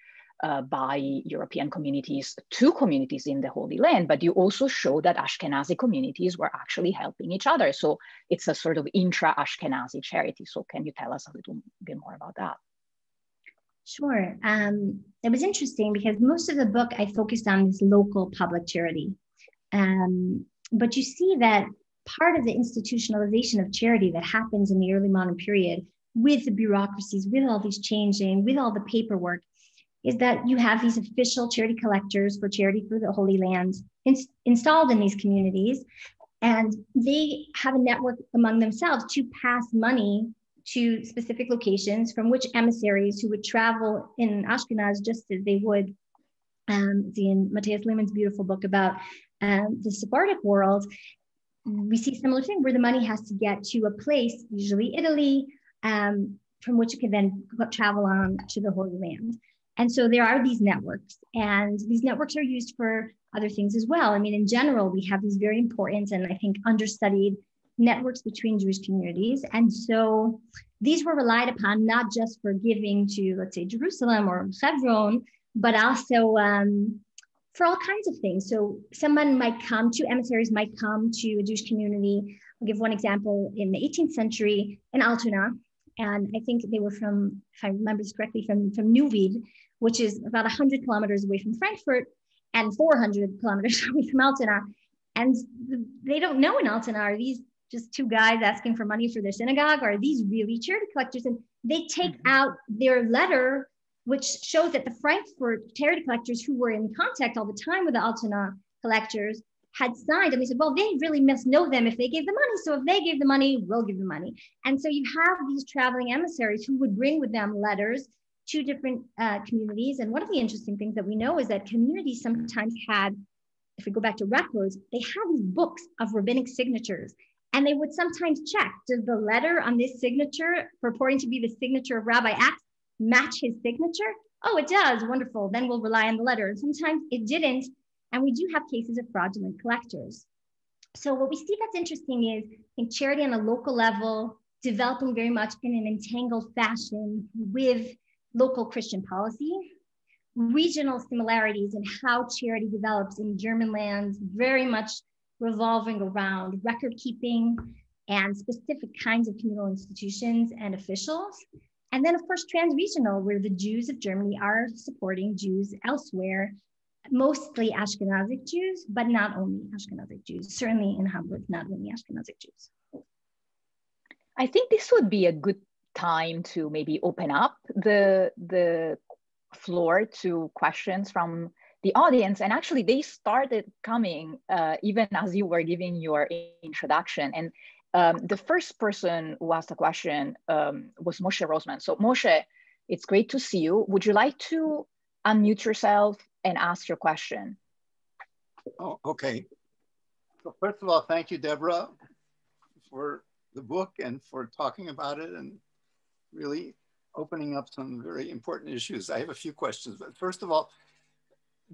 by European communities to communities in the Holy Land, but you also show that Ashkenazi communities were actually helping each other. So it's a sort of intra-Ashkenazi charity. So can you tell us a little bit more about that? Sure. It was interesting because most of the book I focused on this local public charity. But you see that part of the institutionalization of charity that happens in the early modern period with the bureaucracies, with all these changing, with all the paperwork, is that you have these official charity collectors for charity for the Holy Land installed in these communities. And they have a network among themselves to pass money to specific locations from which emissaries who would travel in Ashkenaz, just as they would in Matthias Lehmann's beautiful book about the Sephardic world. We see a similar thing where the money has to get to a place, usually Italy, from which it can then travel on to the Holy Land. And so there are these networks, and these networks are used for other things as well. I mean, in general, we have these very important and I think understudied networks between Jewish communities. And so these were relied upon not just for giving to, let's say, Jerusalem or Hebron, but also for all kinds of things. So emissaries might come to a Jewish community. I'll give one example in the 18th century in Altona. And I think they were from, if I remember this correctly, from Neuwied, which is about 100 kilometers away from Frankfurt and 400 kilometers away from Altona. And they don't know in Altona, are these just two guys asking for money for their synagogue? Or are these really charity collectors? And they take out their letter, which shows that the Frankfurt charity collectors who were in contact all the time with the Altona collectors had signed, and they said, well, they really must know them if they gave the money. So if they gave the money, we'll give the money. And so you have these traveling emissaries who would bring with them letters to different communities. And one of the interesting things that we know is that communities sometimes had, if we go back to records, they have these books of rabbinic signatures. And they would sometimes check, does the letter on this signature purporting to be the signature of Rabbi X match his signature? Oh, it does, wonderful. Then we'll rely on the letter. And sometimes it didn't. And we do have cases of fraudulent collectors. So what we see that's interesting is, I think, charity on a local level, developing very much in an entangled fashion with local Christian policy, regional similarities in how charity develops in German lands, very much revolving around record keeping and specific kinds of communal institutions and officials. And then, of course, trans-regional, where the Jews of Germany are supporting Jews elsewhere mostly Ashkenazic Jews, but not only Ashkenazic Jews. Certainly in Hamburg, not only Ashkenazic Jews. I think this would be a good time to maybe open up the floor to questions from the audience. And actually they started coming even as you were giving your introduction. And the first person who asked a question was Moshe Rosman. So Moshe, it's great to see you. Would you like to unmute yourself and ask your question? Oh, okay. So first of all, thank you, Debra, for the book and for talking about it and really opening up some very important issues. I have a few questions, but first of all,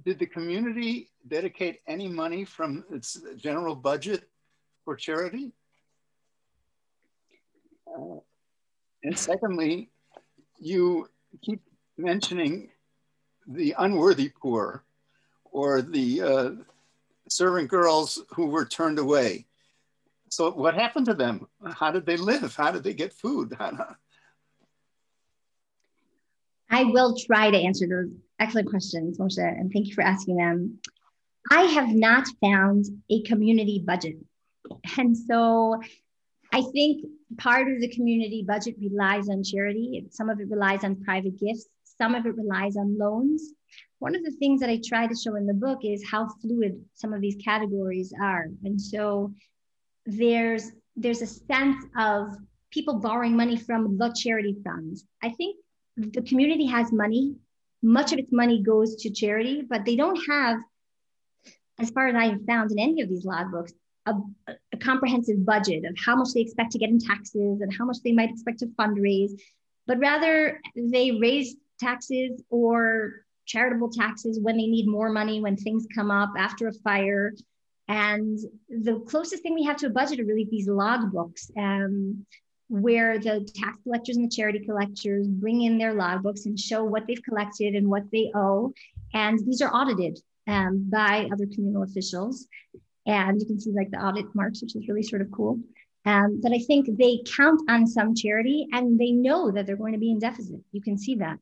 did the community dedicate any money from its general budget for charity? And secondly, you keep mentioning the unworthy poor or the servant girls who were turned away. So what happened to them? How did they live? How did they get food? I will try to answer those excellent questions, Moshe, and thank you for asking them. I have not found a community budget. And so I think part of the community budget relies on charity. Some of it relies on private gifts. Some of it relies on loans. One of the things that I try to show in the book is how fluid some of these categories are. And so there's a sense of people borrowing money from the charity funds. I think the community has money. Much of its money goes to charity, but they don't have, as far as I have found in any of these logbooks, a comprehensive budget of how much they expect to get in taxes and how much they might expect to fundraise, but rather they raise taxes or charitable taxes when they need more money, when things come up after a fire. And the closest thing we have to a budget are really these logbooks, where the tax collectors and the charity collectors bring in their logbooks and show what they've collected and what they owe. And these are audited by other communal officials. And you can see like the audit marks, which is really sort of cool. But I think they count on some charity and they know that they're going to be in deficit. You can see that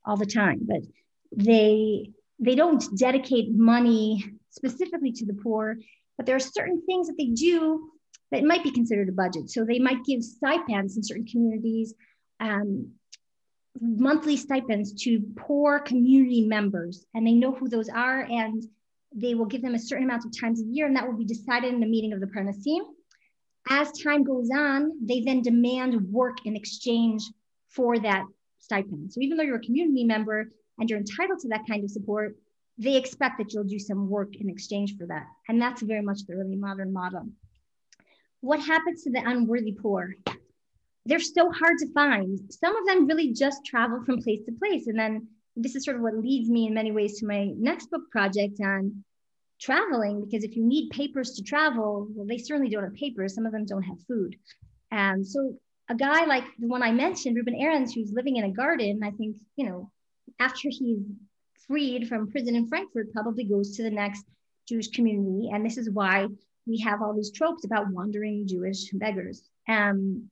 all the time, but they don't dedicate money specifically to the poor, but there are certain things that they do that might be considered a budget. So they might give stipends in certain communities, monthly stipends to poor community members, and they know who those are, and they will give them a certain amount of times a year, and that will be decided in the meeting of the Parnasim. As time goes on, they then demand work in exchange for that stipend. So even though you're a community member and you're entitled to that kind of support, they expect that you'll do some work in exchange for that. And that's very much the early modern model. What happens to the unworthy poor? They're so hard to find. Some of them really just travel from place to place. And then this is sort of what leads me in many ways to my next book project on traveling, because if you need papers to travel, well, they certainly don't have papers. Some of them don't have food. And so a guy like the one I mentioned, Reuben Ahrens, who's living in a garden, I think, after he's freed from prison in Frankfurt, probably goes to the next Jewish community. And this is why we have all these tropes about wandering Jewish beggars. And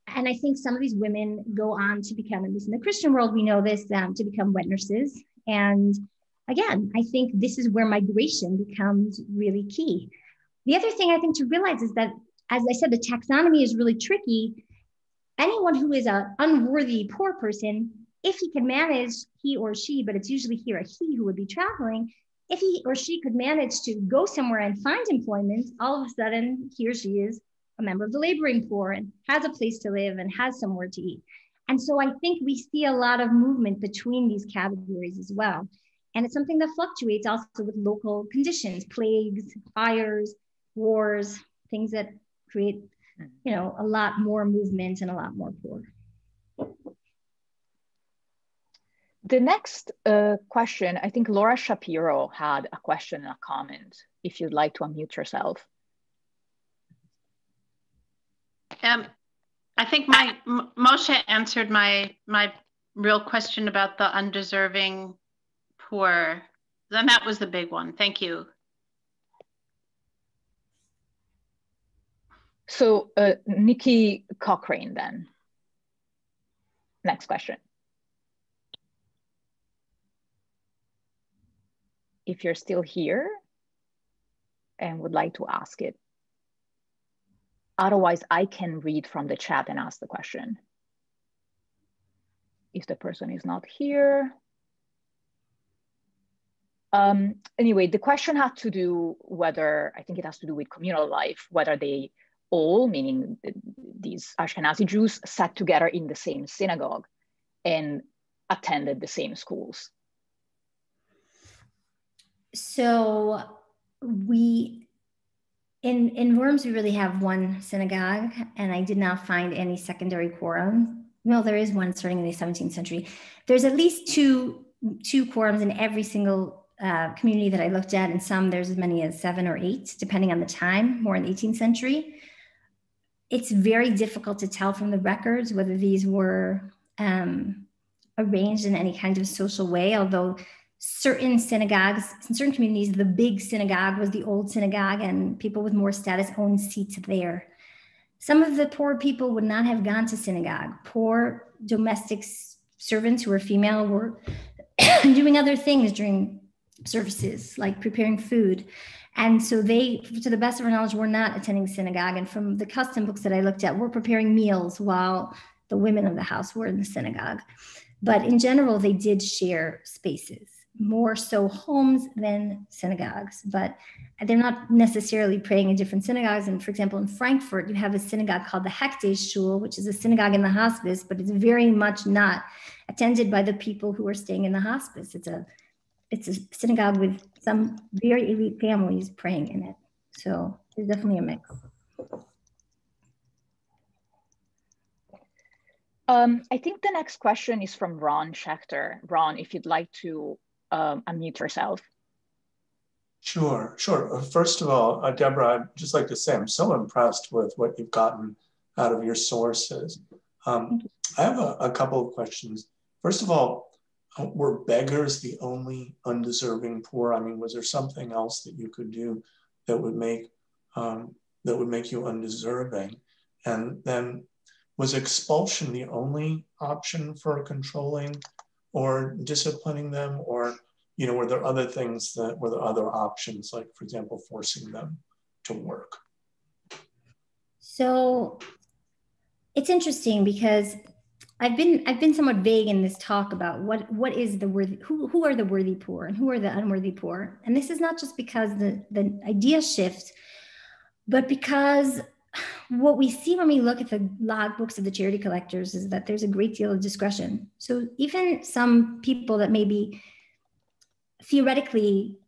I think some of these women go on to become, at least in the Christian world, we know this, to become wet nurses. And again, I think this is where migration becomes really key. The other thing I think to realize is that, as I said, the taxonomy is really tricky. Anyone who is an unworthy poor person, if he can manage, he or she, but it's usually he or he who would be traveling, if he or she could manage to go somewhere and find employment, all of a sudden he or she is a member of the laboring poor and has a place to live and has somewhere to eat. And so I think we see a lot of movement between these categories as well. And it's something that fluctuates also with local conditions, plagues, fires, wars, things that create, a lot more movement and a lot more poor. The next question, I think Laura Shapiro had a question and a comment, if you'd like to unmute yourself. I think Moshe answered my real question about the undeserving poor. Then that was the big one. Thank you. So Nikki Cochrane then. Next question. if you're still here and would like to ask it. Otherwise, I can read from the chat and ask the question. If the person is not here. Anyway, the question had to do whether, I think it has to do with communal life, whether they all, meaning these Ashkenazi Jews, sat together in the same synagogue and attended the same schools. So we, in Worms, we really have one synagogue, and I did not find any secondary quorum. Well, there is one starting in the 17th century. There's at least two quorums in every single community that I looked at, and some there's as many as 7 or 8, depending on the time, more in the 18th century. It's very difficult to tell from the records whether these were arranged in any kind of social way, although certain synagogues, in certain communities, the big synagogue was the old synagogue and people with more status owned seats there. Some of the poor people would not have gone to synagogue. Poor domestic servants who were female were doing other things during services, like preparing food. And so they, to the best of our knowledge, were not attending synagogue. And from the custom books that I looked at, were preparing meals while the women of the house were in the synagogue. But in general, they did share spaces, more so homes than synagogues, but they're not necessarily praying in different synagogues. And for example, in Frankfurt, you have a synagogue called the Hektisch Shul, which is a synagogue in the hospice, but it's very much not attended by the people who are staying in the hospice. It's a synagogue with some very elite families praying in it. So there's definitely a mix. I think the next question is from Ron Schechter. Ron, if you'd like to unmute yourself. Sure. First of all, Debra, I'd just like to say I'm so impressed with what you've gotten out of your sources. I have a couple of questions. First of all, were beggars the only undeserving poor? I mean, was there something else that you could do that would make you undeserving? And then, was expulsion the only option for controlling or disciplining them, or were there other things were there other options, like for example, forcing them to work? So it's interesting because I've been somewhat vague in this talk about what is the worthy, who are the worthy poor and who are the unworthy poor. And this is not just because the idea shifts, but because what we see when we look at the log books of the charity collectors is that there's a great deal of discretion. So even some people that may be theoretically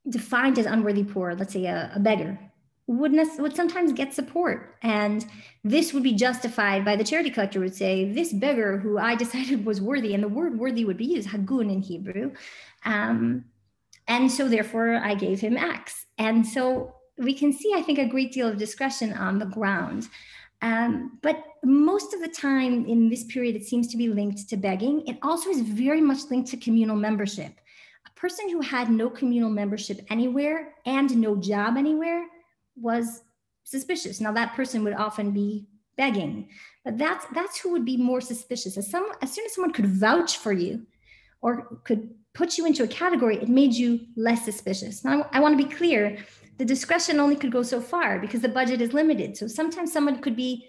defined as unworthy poor, let's say a beggar, would sometimes get support. And this would be justified by the charity collector would say, this beggar who I decided was worthy, and the word worthy would be used, hagun in Hebrew. And so therefore I gave him X. And so we can see, I think, a great deal of discretion on the ground. But most of the time in this period, it seems to be linked to begging. It also is very much linked to communal membership. A person who had no communal membership anywhere and no job anywhere was suspicious. Now that person would often be begging, but that's who would be more suspicious. As soon as someone could vouch for you or could put you into a category, it made you less suspicious. Now I want to be clear, the discretion only could go so far because the budget is limited. So sometimes someone could be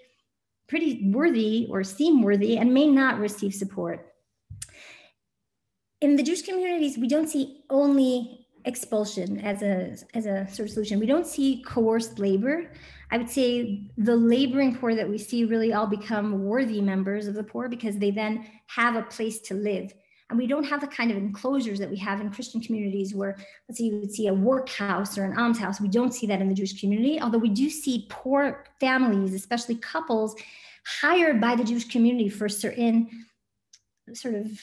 pretty worthy or seem worthy and may not receive support. In the Jewish communities, we don't see only expulsion as a sort of solution. We don't see coerced labor. I would say the laboring poor that we see really all become worthy members of the poor because they then have a place to live. And we don't have the kind of enclosures that we have in Christian communities where, let's say, you would see a workhouse or an almshouse. We don't see that in the Jewish community, although we do see poor families, especially couples, hired by the Jewish community for certain sort of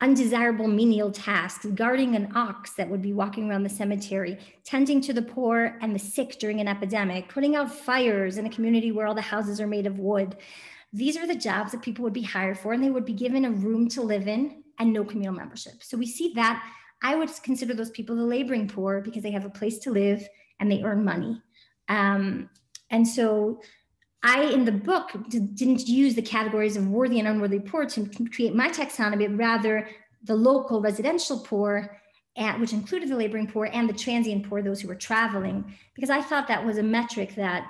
undesirable menial tasks, guarding an ox that would be walking around the cemetery, tending to the poor and the sick during an epidemic, putting out fires in a community where all the houses are made of wood. These are the jobs that people would be hired for, and they would be given a room to live in and no communal membership. So we see that. I would consider those people the laboring poor because they have a place to live and they earn money. And so I, in the book, didn't use the categories of worthy and unworthy poor to create my taxonomy, but rather the local residential poor which included the laboring poor and the transient poor, those who were traveling, because I thought that was a metric that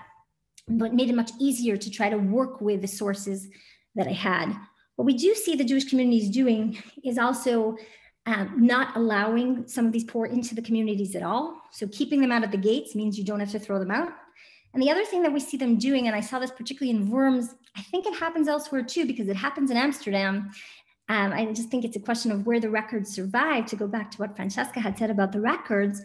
made it much easier to try to work with the sources that I had. What we do see the Jewish communities doing is also not allowing some of these poor into the communities at all. So keeping them out of the gates means you don't have to throw them out. And the other thing that we see them doing, and I saw this particularly in Worms, I think it happens elsewhere too, because it happens in Amsterdam. I just think it's a question of where the records survive, to go back to what Francesca had said about the records.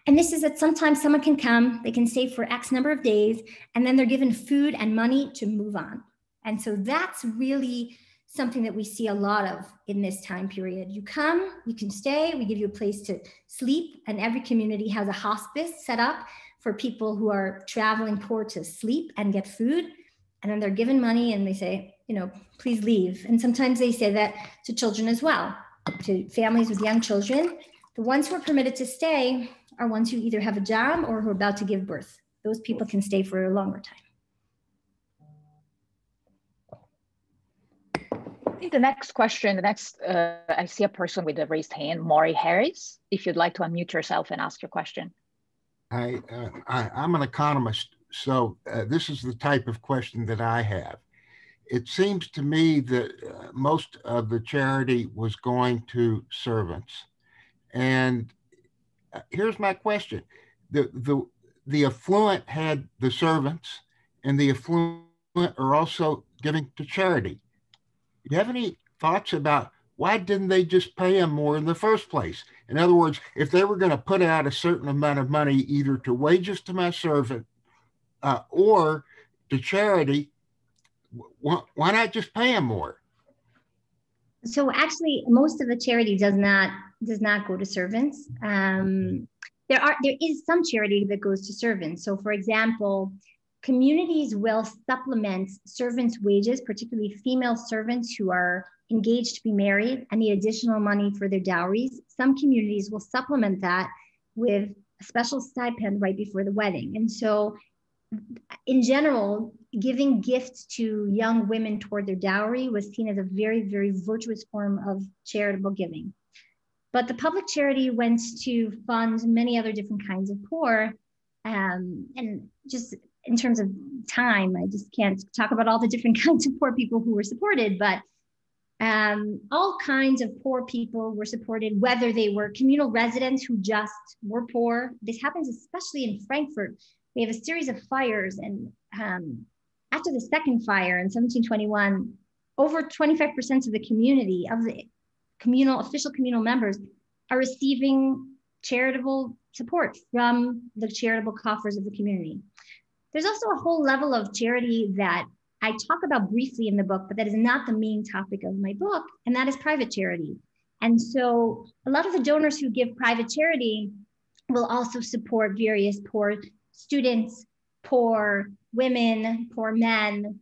And this is that sometimes someone can come, they can stay for X number of days, and then they're given food and money to move on. And so that's really something that we see a lot of in this time period. You come, you can stay, we give you a place to sleep, and every community has a hospice set up for people who are traveling poor to sleep and get food. And then they're given money and they say, you know, please leave. And sometimes they say that to children as well, to families with young children. The ones who are permitted to stay are ones who either have a job or who are about to give birth. Those people can stay for a longer time. I think the next question, I see a person with a raised hand, Maury Harris. If you'd like to unmute yourself and ask your question. I'm an economist, so this is the type of question that I have. It seems to me that most of the charity was going to servants. And here's my question. The affluent had the servants, and the affluent are also giving to charity. Do you have any thoughts about why didn't they just pay them more in the first place? In other words, if they were going to put out a certain amount of money either to wages to my servant or to charity, why not just pay them more? So actually, most of the charity does not go to servants. There is some charity that goes to servants. So for example, communities will supplement servants' wages, particularly female servants who are engaged to be married and need additional money for their dowries. Some communities will supplement that with a special stipend right before the wedding. And so in general, giving gifts to young women toward their dowry was seen as a very, very virtuous form of charitable giving. But the public charity went to fund many other different kinds of poor. And just in terms of time, I just can't talk about all the different kinds of poor people who were supported, but all kinds of poor people were supported, whether they were communal residents who just were poor. This happens especially in Frankfurt. We have a series of fires, and after the second fire in 1721, over 25% of the community, of the official communal members, are receiving charitable support from the charitable coffers of the community. There's also a whole level of charity that I talk about briefly in the book, but that is not the main topic of my book, and that is private charity. And so a lot of the donors who give private charity will also support various poor students, poor women, poor men,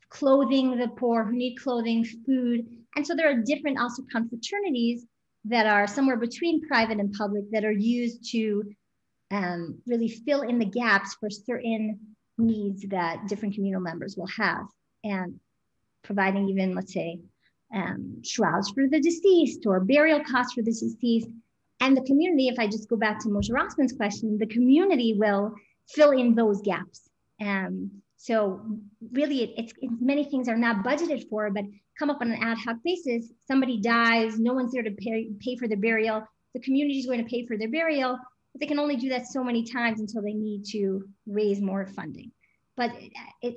clothing the poor who need clothing, food. And so there are different also confraternities that are somewhere between private and public that are used to really fill in the gaps for certain needs that different communal members will have, and providing even, let's say, shrouds for the deceased or burial costs for the deceased. And the community, if I just go back to Moshe Rossman's question, the community will fill in those gaps. So really, it's many things are not budgeted for, but come up on an ad hoc basis. Somebody dies, no one's there to pay for their burial. The community is going to pay for their burial, but they can only do that so many times until they need to raise more funding. But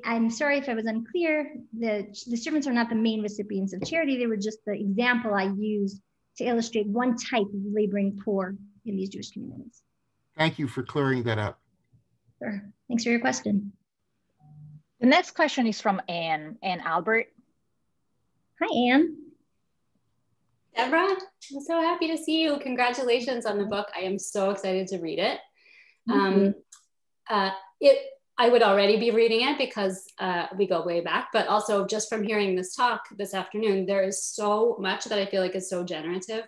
I'm sorry if I was unclear. The servants are not the main recipients of charity. They were just the example I used to illustrate one type of laboring poor in these Jewish communities. Thank you for clearing that up. Sure. Thanks for your question. The next question is from Anne Albert. Hi, Anne. Debra, I'm so happy to see you. Congratulations on the book. I am so excited to read it. I would already be reading it because we go way back, but also just from hearing this talk this afternoon, there is so much that I feel like is so generative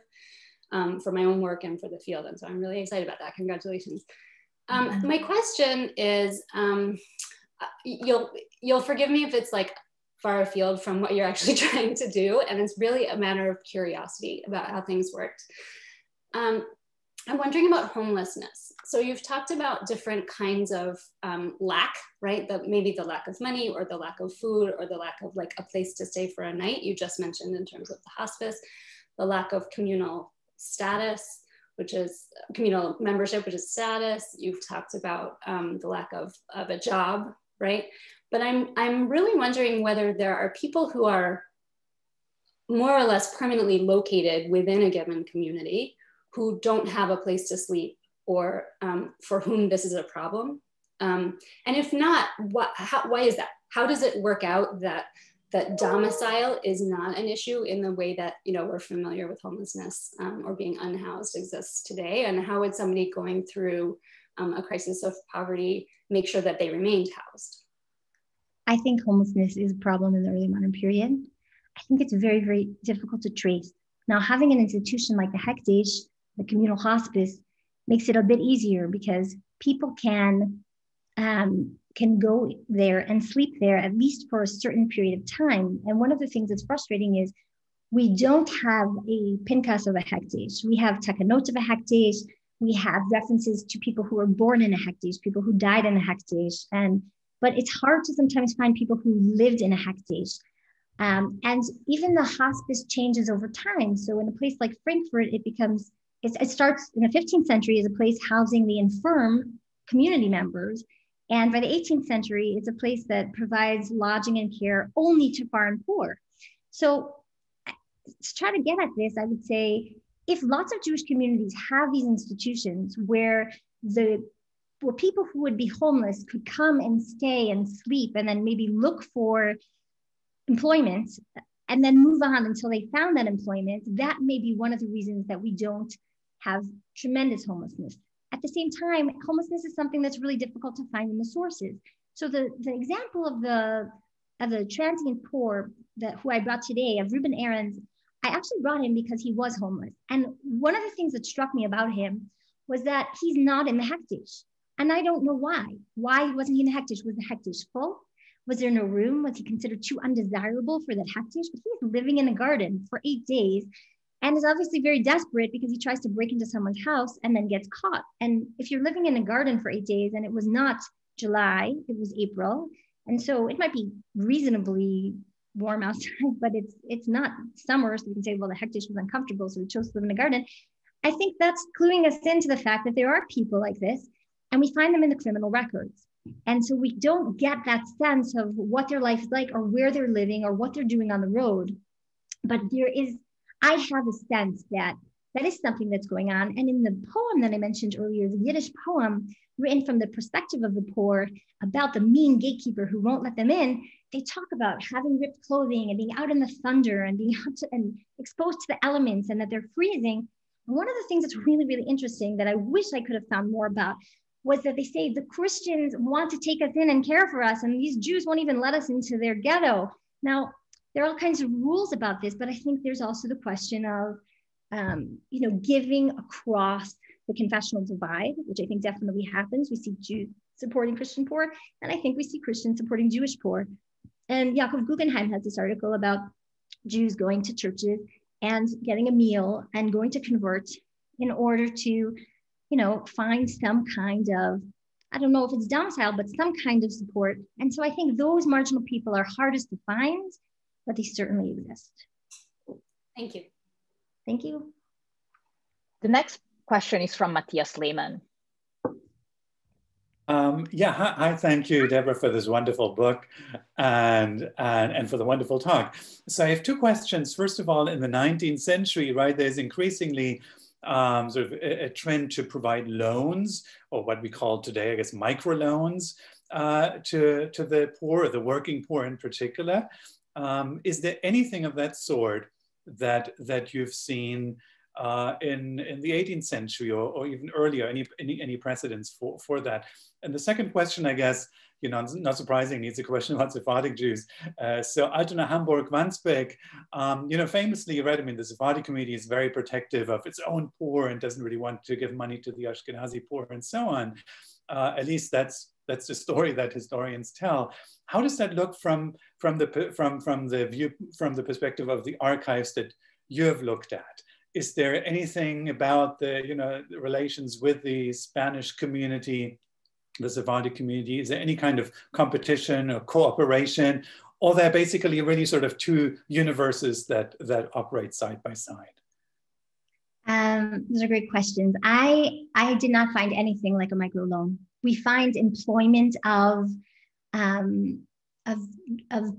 for my own work and for the field. And so I'm really excited about that. Congratulations. My question is, you'll forgive me if it's like far afield from what you're actually trying to do. And it's really a matter of curiosity about how things worked. I'm wondering about homelessness. So you've talked about different kinds of lack, right? Maybe the lack of money or the lack of food or the lack of like a place to stay for a night. You just mentioned in terms of the hospice, the lack of communal status, which is communal membership, which is status. You've talked about the lack of a job, right? But I'm really wondering whether there are people who are more or less permanently located within a given community who don't have a place to sleep, or for whom this is a problem. And if not, why is that? How does it work out that domicile is not an issue in the way that, you know, we're familiar with homelessness or being unhoused exists today? And how would somebody going through a crisis of poverty make sure that they remained housed? I think homelessness is a problem in the early modern period. I think it's very, very difficult to trace. Now, having an institution like the Hektish, the communal hospice, makes it a bit easier because people can go there and sleep there at least for a certain period of time. And one of the things that's frustrating is we don't have a Pinkas of a Hektish. We have Takanot of a Hektish. We have references to people who were born in a Hektish, people who died in a Hektish. But it's hard to sometimes find people who lived in a Hektish. And even the hospice changes over time. So in a place like Frankfurt, it starts in the 15th century as a place housing the infirm community members. And by the 18th century, it's a place that provides lodging and care only to far and poor. So to try to get at this, I would say, if lots of Jewish communities have these institutions where people who would be homeless could come and stay and sleep and then maybe look for employment and then move on until they found that employment, that may be one of the reasons that we don't have tremendous homelessness. At the same time, homelessness is something that's really difficult to find in the sources. So the example of the transient poor who I brought today, of Reuben Ahrens, I actually brought him because he was homeless. And one of the things that struck me about him was that he's not in the Hektish. And I don't know why. Why wasn't he in the Hektish? Was the Hektish full? Was there no room? Was he considered too undesirable for that Hektish? But he's living in a garden for 8 days and is obviously very desperate because he tries to break into someone's house and then gets caught. And if you're living in a garden for 8 days and it was not July, it was April. And so it might be reasonably warm outside, but it's not summer. So you can say, well, the Hektish was uncomfortable, so he chose to live in a garden. I think that's cluing us into the fact that there are people like this, and we find them in the criminal records. And so we don't get that sense of what their life is like or where they're living or what they're doing on the road. But I have a sense that is something that's going on. And in the poem that I mentioned earlier, the Yiddish poem written from the perspective of the poor about the mean gatekeeper who won't let them in, they talk about having ripped clothing and being out in the thunder and being out and exposed to the elements and that they're freezing. And one of the things that's really, really interesting that I wish I could have found more about was that they say the Christians want to take us in and care for us, and these Jews won't even let us into their ghetto. Now, there are all kinds of rules about this, but I think there's also the question of, giving across the confessional divide, which I think definitely happens. We see Jews supporting Christian poor, and I think we see Christians supporting Jewish poor. And Yaakov Guggenheim has this article about Jews going to churches and getting a meal and going to convert in order to find some kind of, I don't know if it's domicile, but some kind of support. And so I think those marginal people are hardest to find, but they certainly exist. Thank you. Thank you. The next question is from Matthias Lehmann. Hi, thank you, Deborah, for this wonderful book and for the wonderful talk. So I have two questions. First of all, in the 19th century, right, there's increasingly sort of a trend to provide loans, or what we call today, I guess, microloans to the poor, or the working poor in particular. Is there anything of that sort that you've seen in the 18th century or even earlier, any precedents for that? And the second question, I guess, not surprisingly, it's a question about Sephardic Jews. So Altona-Hamburg-Wandsbek, famously, right, I mean, the Sephardic community is very protective of its own poor and doesn't really want to give money to the Ashkenazi poor and so on. At least that's that's the story that historians tell. How does that look from the perspective of the archives that you have looked at? Is there anything about the the relations with the Spanish community, the Sephardic community? Is there any kind of competition or cooperation, or they're basically really sort of two universes that operate side by side? Those are great questions. I did not find anything like a microloan. We find employment of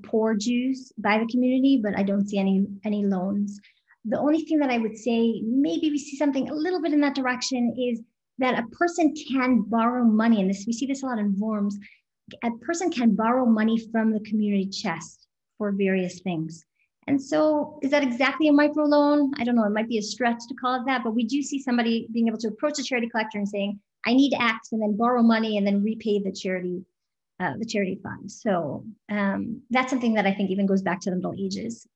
poor Jews by the community, but I don't see any loans. The only thing that I would say, maybe we see something a little bit in that direction, is that a person can borrow money, and we see this a lot in Worms. A person can borrow money from the community chest for various things. And so is that exactly a microloan? I don't know, it might be a stretch to call it that, but we do see somebody being able to approach a charity collector and saying, I need X, and then borrow money and then repay the charity fund. So that's something that I think even goes back to the Middle Ages.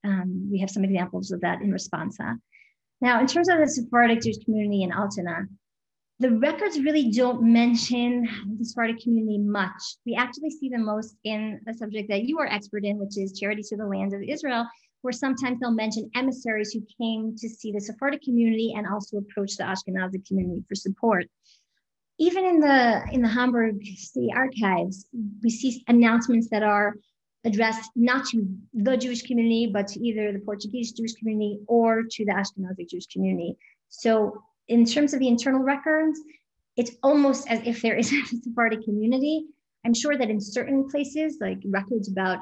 We have some examples of that in Responsa. Now, in terms of the Sephardic Jewish community in Altona, the records really don't mention the Sephardic community much. We actually see them most in a subject that you are expert in, which is Charity to the Land of Israel, where sometimes they'll mention emissaries who came to see the Sephardic community and also approach the Ashkenazic community for support. Even in the Hamburg City Archives, we see announcements that are addressed not to the Jewish community, but to either the Portuguese Jewish community or to the Ashkenazic Jewish community. So in terms of the internal records, it's almost as if there isn't a Sephardic community. I'm sure that in certain places, like records about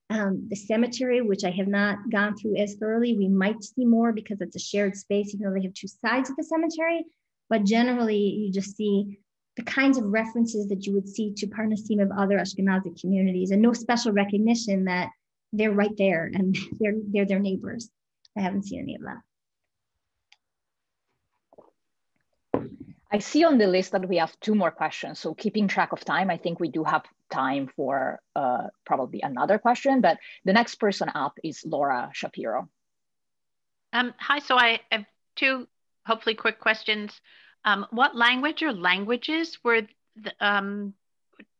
the cemetery, which I have not gone through as thoroughly, we might see more because it's a shared space, even though they have two sides of the cemetery. But generally, you just see the kinds of references that you would see to Parnasim of other Ashkenazic communities, and no special recognition that they're right there and they're their neighbors. I haven't seen any of that. I see on the list that we have 2 more questions. So keeping track of time, I think we do have time for probably another question, but the next person up is Laura Shapiro. Hi, so I have 2 hopefully quick questions. What language or languages were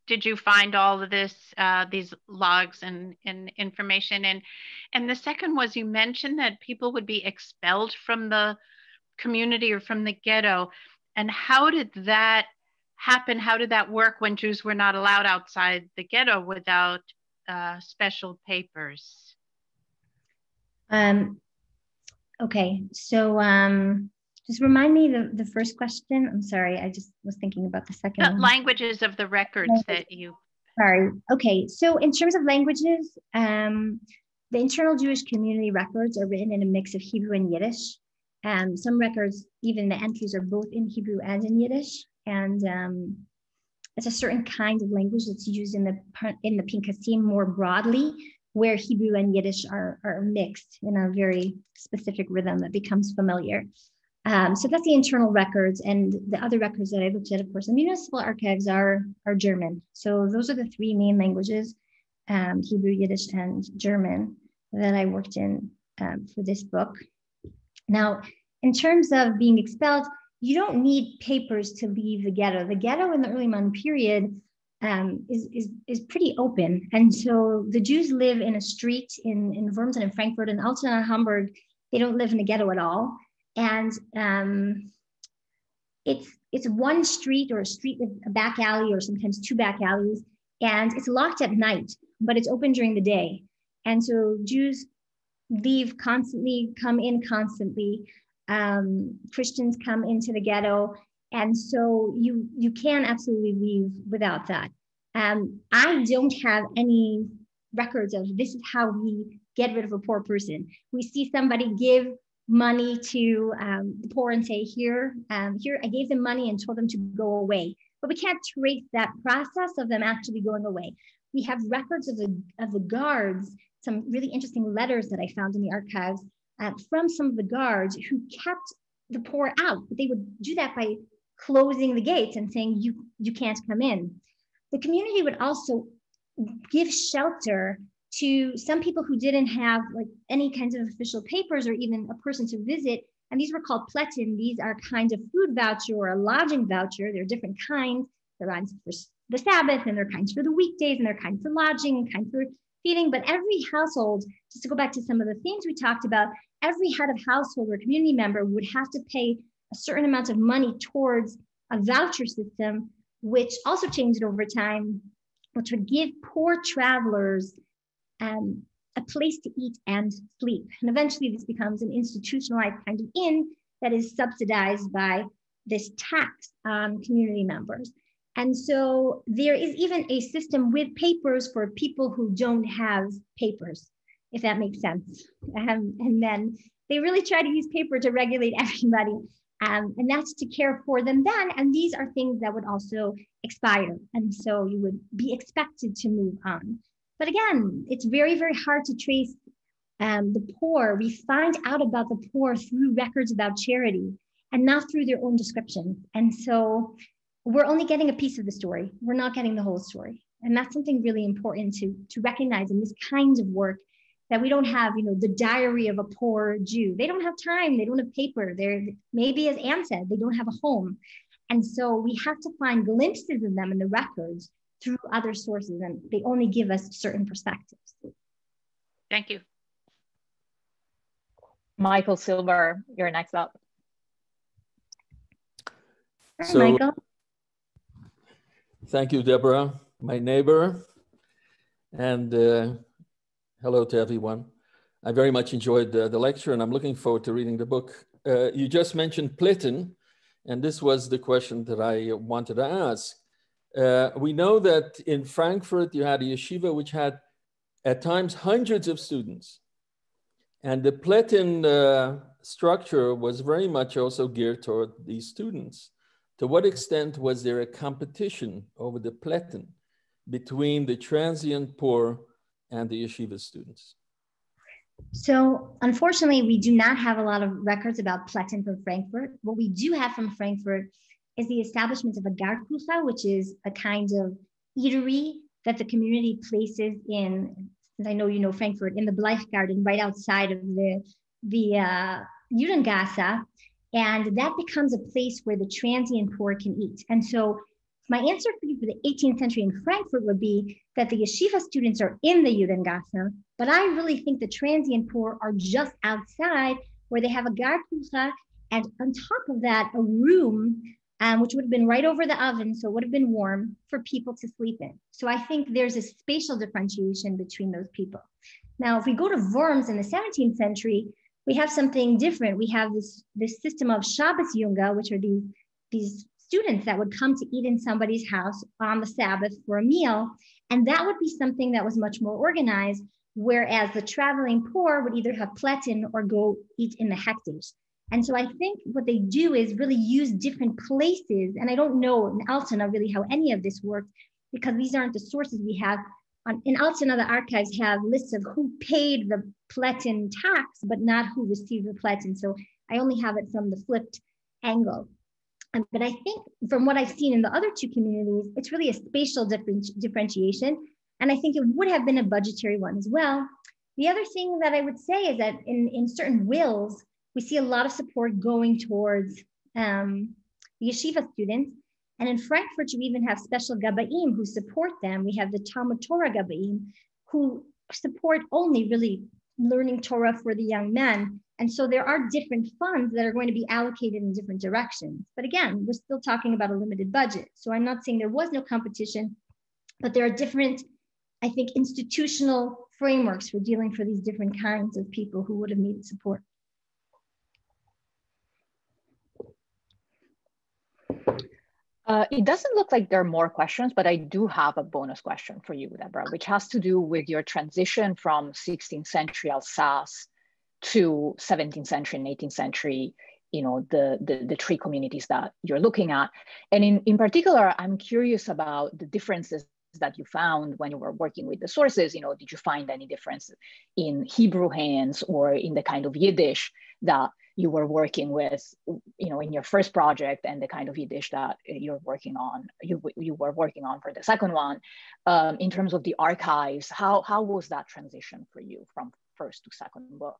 did you find all of this, these logs and information in? And the second was, you mentioned that people would be expelled from the community or from the ghetto. And how did that happen? How did that work when Jews were not allowed outside the ghetto without special papers? Okay, so just remind me the first question. I'm sorry, I just was thinking about the second one. Languages of the records that you... Sorry, okay, so in terms of languages, the internal Jewish community records are written in a mix of Hebrew and Yiddish. Some records, even the entries, are both in Hebrew and in Yiddish. And it's a certain kind of language that's used in the Pinkasim more broadly, where Hebrew and Yiddish are mixed in a very specific rhythm that becomes familiar. So that's the internal records, and the other records that I looked at, of course, the municipal archives are German. So those are the 3 main languages, Hebrew, Yiddish, and German, that I worked in for this book. Now, in terms of being expelled, you don't need papers to leave the ghetto. The ghetto in the early modern period is pretty open. And so the Jews live in a street in Worms and in Frankfurt and Altona-Hamburg. They don't live in the ghetto at all. And it's one street, or a street with a back alley, or sometimes 2 back alleys. And it's locked at night, but it's open during the day. And so Jews leave constantly, come in constantly. Christians come into the ghetto. And so you can absolutely leave without that. I don't have any records of this is how we get rid of a poor person. We see somebody give money to the poor and say, here, I gave them money and told them to go away. But we can't trace that process of them actually going away. We have records of the guards, some really interesting letters that I found in the archives from some of the guards who kept the poor out. But they would do that by closing the gates and saying, you can't come in. The community would also give shelter to some people who didn't have like any kinds of official papers or even a person to visit. And these were called pletin. These are kinds of food voucher or a lodging voucher. There are different kinds. There are kinds for the Sabbath, and there are kinds for the weekdays, and there are kinds for lodging, and kinds for feeding. But every household, just to go back to some of the themes we talked about, every head of household or community member would have to pay a certain amount of money towards a voucher system, which also changed over time, which would give poor travelers a place to eat and sleep. And eventually this becomes an institutionalized kind of inn that is subsidized by this tax on community members. And so there is even a system with papers for people who don't have papers, if that makes sense. And then they really try to use paper to regulate everybody. And that's to care for them then. And these are things that would also expire. And so you would be expected to move on. But again, it's very, very hard to trace the poor. We find out about the poor through records about charity and not through their own descriptions. And so we're only getting a piece of the story. We're not getting the whole story. And that's something really important to recognize in this kind of work, that we don't have, the diary of a poor Jew. They don't have time. They don't have paper. They're, maybe as Anne said, they don't have a home. And so we have to find glimpses of them in the records through other sources, and they only give us certain perspectives. Thank you. Michael Silver, you're next up. Hi, So, Michael. thank you, Deborah, my neighbor, and hello to everyone. I very much enjoyed the lecture, and I'm looking forward to reading the book. You just mentioned Plitten, and this was the question that I wanted to ask. We know that in Frankfurt, you had a yeshiva which had at times hundreds of students. And the Plitten structure was very much also geared toward these students. To what extent was there a competition over the Plitten between the transient poor and the yeshiva students? So unfortunately, we do not have a lot of records about Plitten from Frankfurt. What we do have from Frankfurt is the establishment of a Garkucha, which is a kind of eatery that the community places in, since I know you know Frankfurt, in the Bleichgarten, right outside of the Yuringasa, and that becomes a place where the transient poor can eat. And so my answer for you for the 18th century in Frankfurt would be that the yeshiva students are in the Yuringasa, but I really think the transient poor are just outside where they have a Garkucha, and on top of that, a room which would have been right over the oven, so it would have been warm for people to sleep in. So I think there's a spatial differentiation between those people. Now, if we go to Worms in the 17th century, we have something different. We have this system of Shabbos Yunga, which are these students that would come to eat in somebody's house on the Sabbath for a meal. And that would be something that was much more organized, whereas the traveling poor would either have Plitten or go eat in the hektish. And so I think what they do is really use different places. And I don't know in Altona really how any of this worked, because these aren't the sources we have. In Altona, the archives have lists of who paid the Plitten tax, but not who received the Plitten. So I only have it from the flipped angle. But I think from what I've seen in the other two communities, it's really a spatial differentiation. And I think it would have been a budgetary one as well. The other thing that I would say is that in certain wills, we see a lot of support going towards the yeshiva students. And in Frankfurt, you even have special Gabaim who support them. We have the Talmud Torah Gabaim who support only really learning Torah for the young men. And so there are different funds that are going to be allocated in different directions. But again, we're still talking about a limited budget. So I'm not saying there was no competition, but there are different, I think, institutional frameworks for dealing for these different kinds of people who would have needed support. It doesn't look like there are more questions, but I do have a bonus question for you, Deborah, which has to do with your transition from 16th century Alsace to 17th century and 18th century, the three communities that you're looking at. And in particular, I'm curious about the differences that you found when you were working with the sources. Did you find any difference in Hebrew hands or in the kind of Yiddish that you were working with, in your first project, and the kind of Yiddish that you're working on, you were working on for the second one, in terms of the archives? How was that transition for you from first to second book?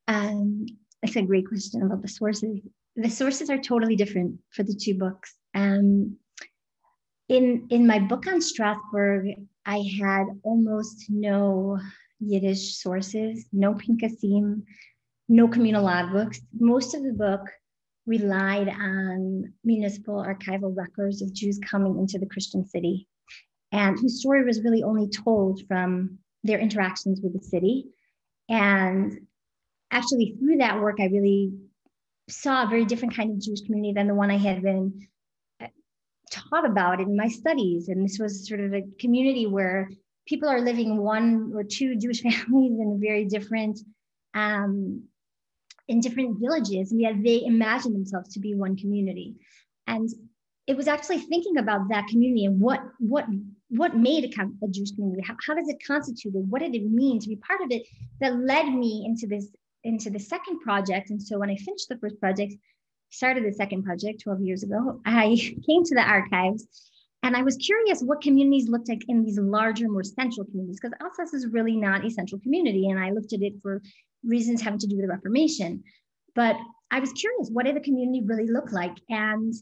That's a great question about the sources. The sources are totally different for the two books. in my book on Strasbourg, I had almost no Yiddish sources, no Pinkasim, no communal logbooks. Most of the book relied on municipal archival records of Jews coming into the Christian city, and whose story was really only told from their interactions with the city. And actually through that work, I really saw a very different kind of Jewish community than the one I had been taught about in my studies. And this was sort of a community where people are living one or two Jewish families in very different, in different villages, and yet they imagine themselves to be one community. And it was actually thinking about that community and what made a Jewish community. How does it constitute? What did it mean to be part of it? That led me into the second project. And so when I finished the first project, started the second project 12 years ago, I came to the archives and I was curious what communities looked like in these larger, more central communities, because Alsace is really not a central community. And I looked at it for reasons having to do with the Reformation. But I was curious, what did the community really look like? And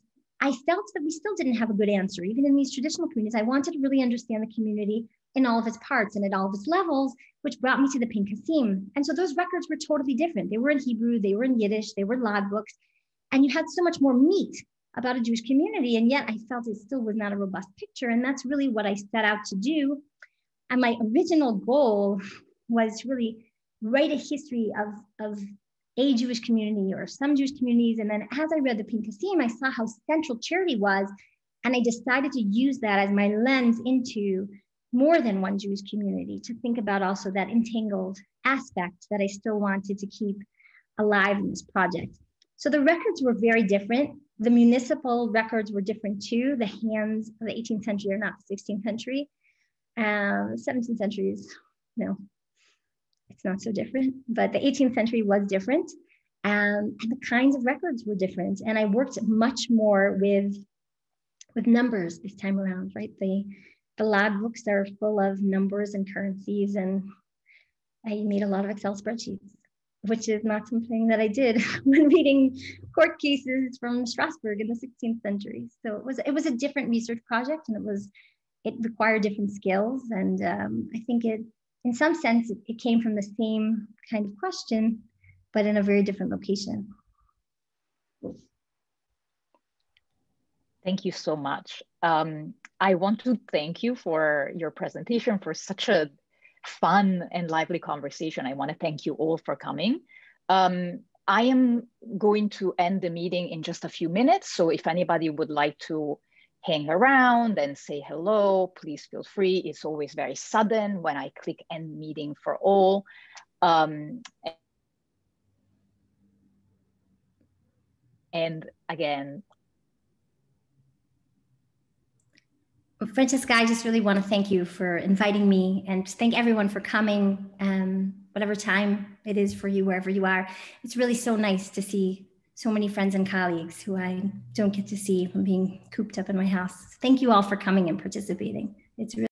I felt that we still didn't have a good answer. Even in these traditional communities, I wanted to really understand the community in all of its parts and at all of its levels, which brought me to the Pinkasim. And so those records were totally different. They were in Hebrew, they were in Yiddish, they were logbooks, and you had so much more meat about a Jewish community. And yet I felt it still was not a robust picture. And that's really what I set out to do. And my original goal was to really write a history of a Jewish community or some Jewish communities. And then as I read the Pinkasim, I saw how central charity was. And I decided to use that as my lens into more than one Jewish community, to think about also that entangled aspect that I still wanted to keep alive in this project. So the records were very different. The municipal records were different too. The hands of the 18th century are not the 16th century. 17th century is, no, it's not so different, but the 18th century was different. And the kinds of records were different. And I worked much more with numbers this time around, right? The logbooks are full of numbers and currencies, and I made a lot of Excel spreadsheets, which is not something that I did when reading court cases from Strasbourg in the 16th century. So it was a different research project, and it required different skills. And I think in some sense, it came from the same kind of question, but in a very different location. Thank you so much. I want to thank you for your presentation, for such a fun and lively conversation. I want to thank you all for coming. I am going to end the meeting in just a few minutes. So if anybody would like to hang around and say hello, please feel free. It's always very sudden when I click end meeting for all. And again, Francesca, I just really want to thank you for inviting me, and thank everyone for coming, whatever time it is for you, wherever you are. It's really so nice to see so many friends and colleagues who I don't get to see from being cooped up in my house. Thank you all for coming and participating. It's really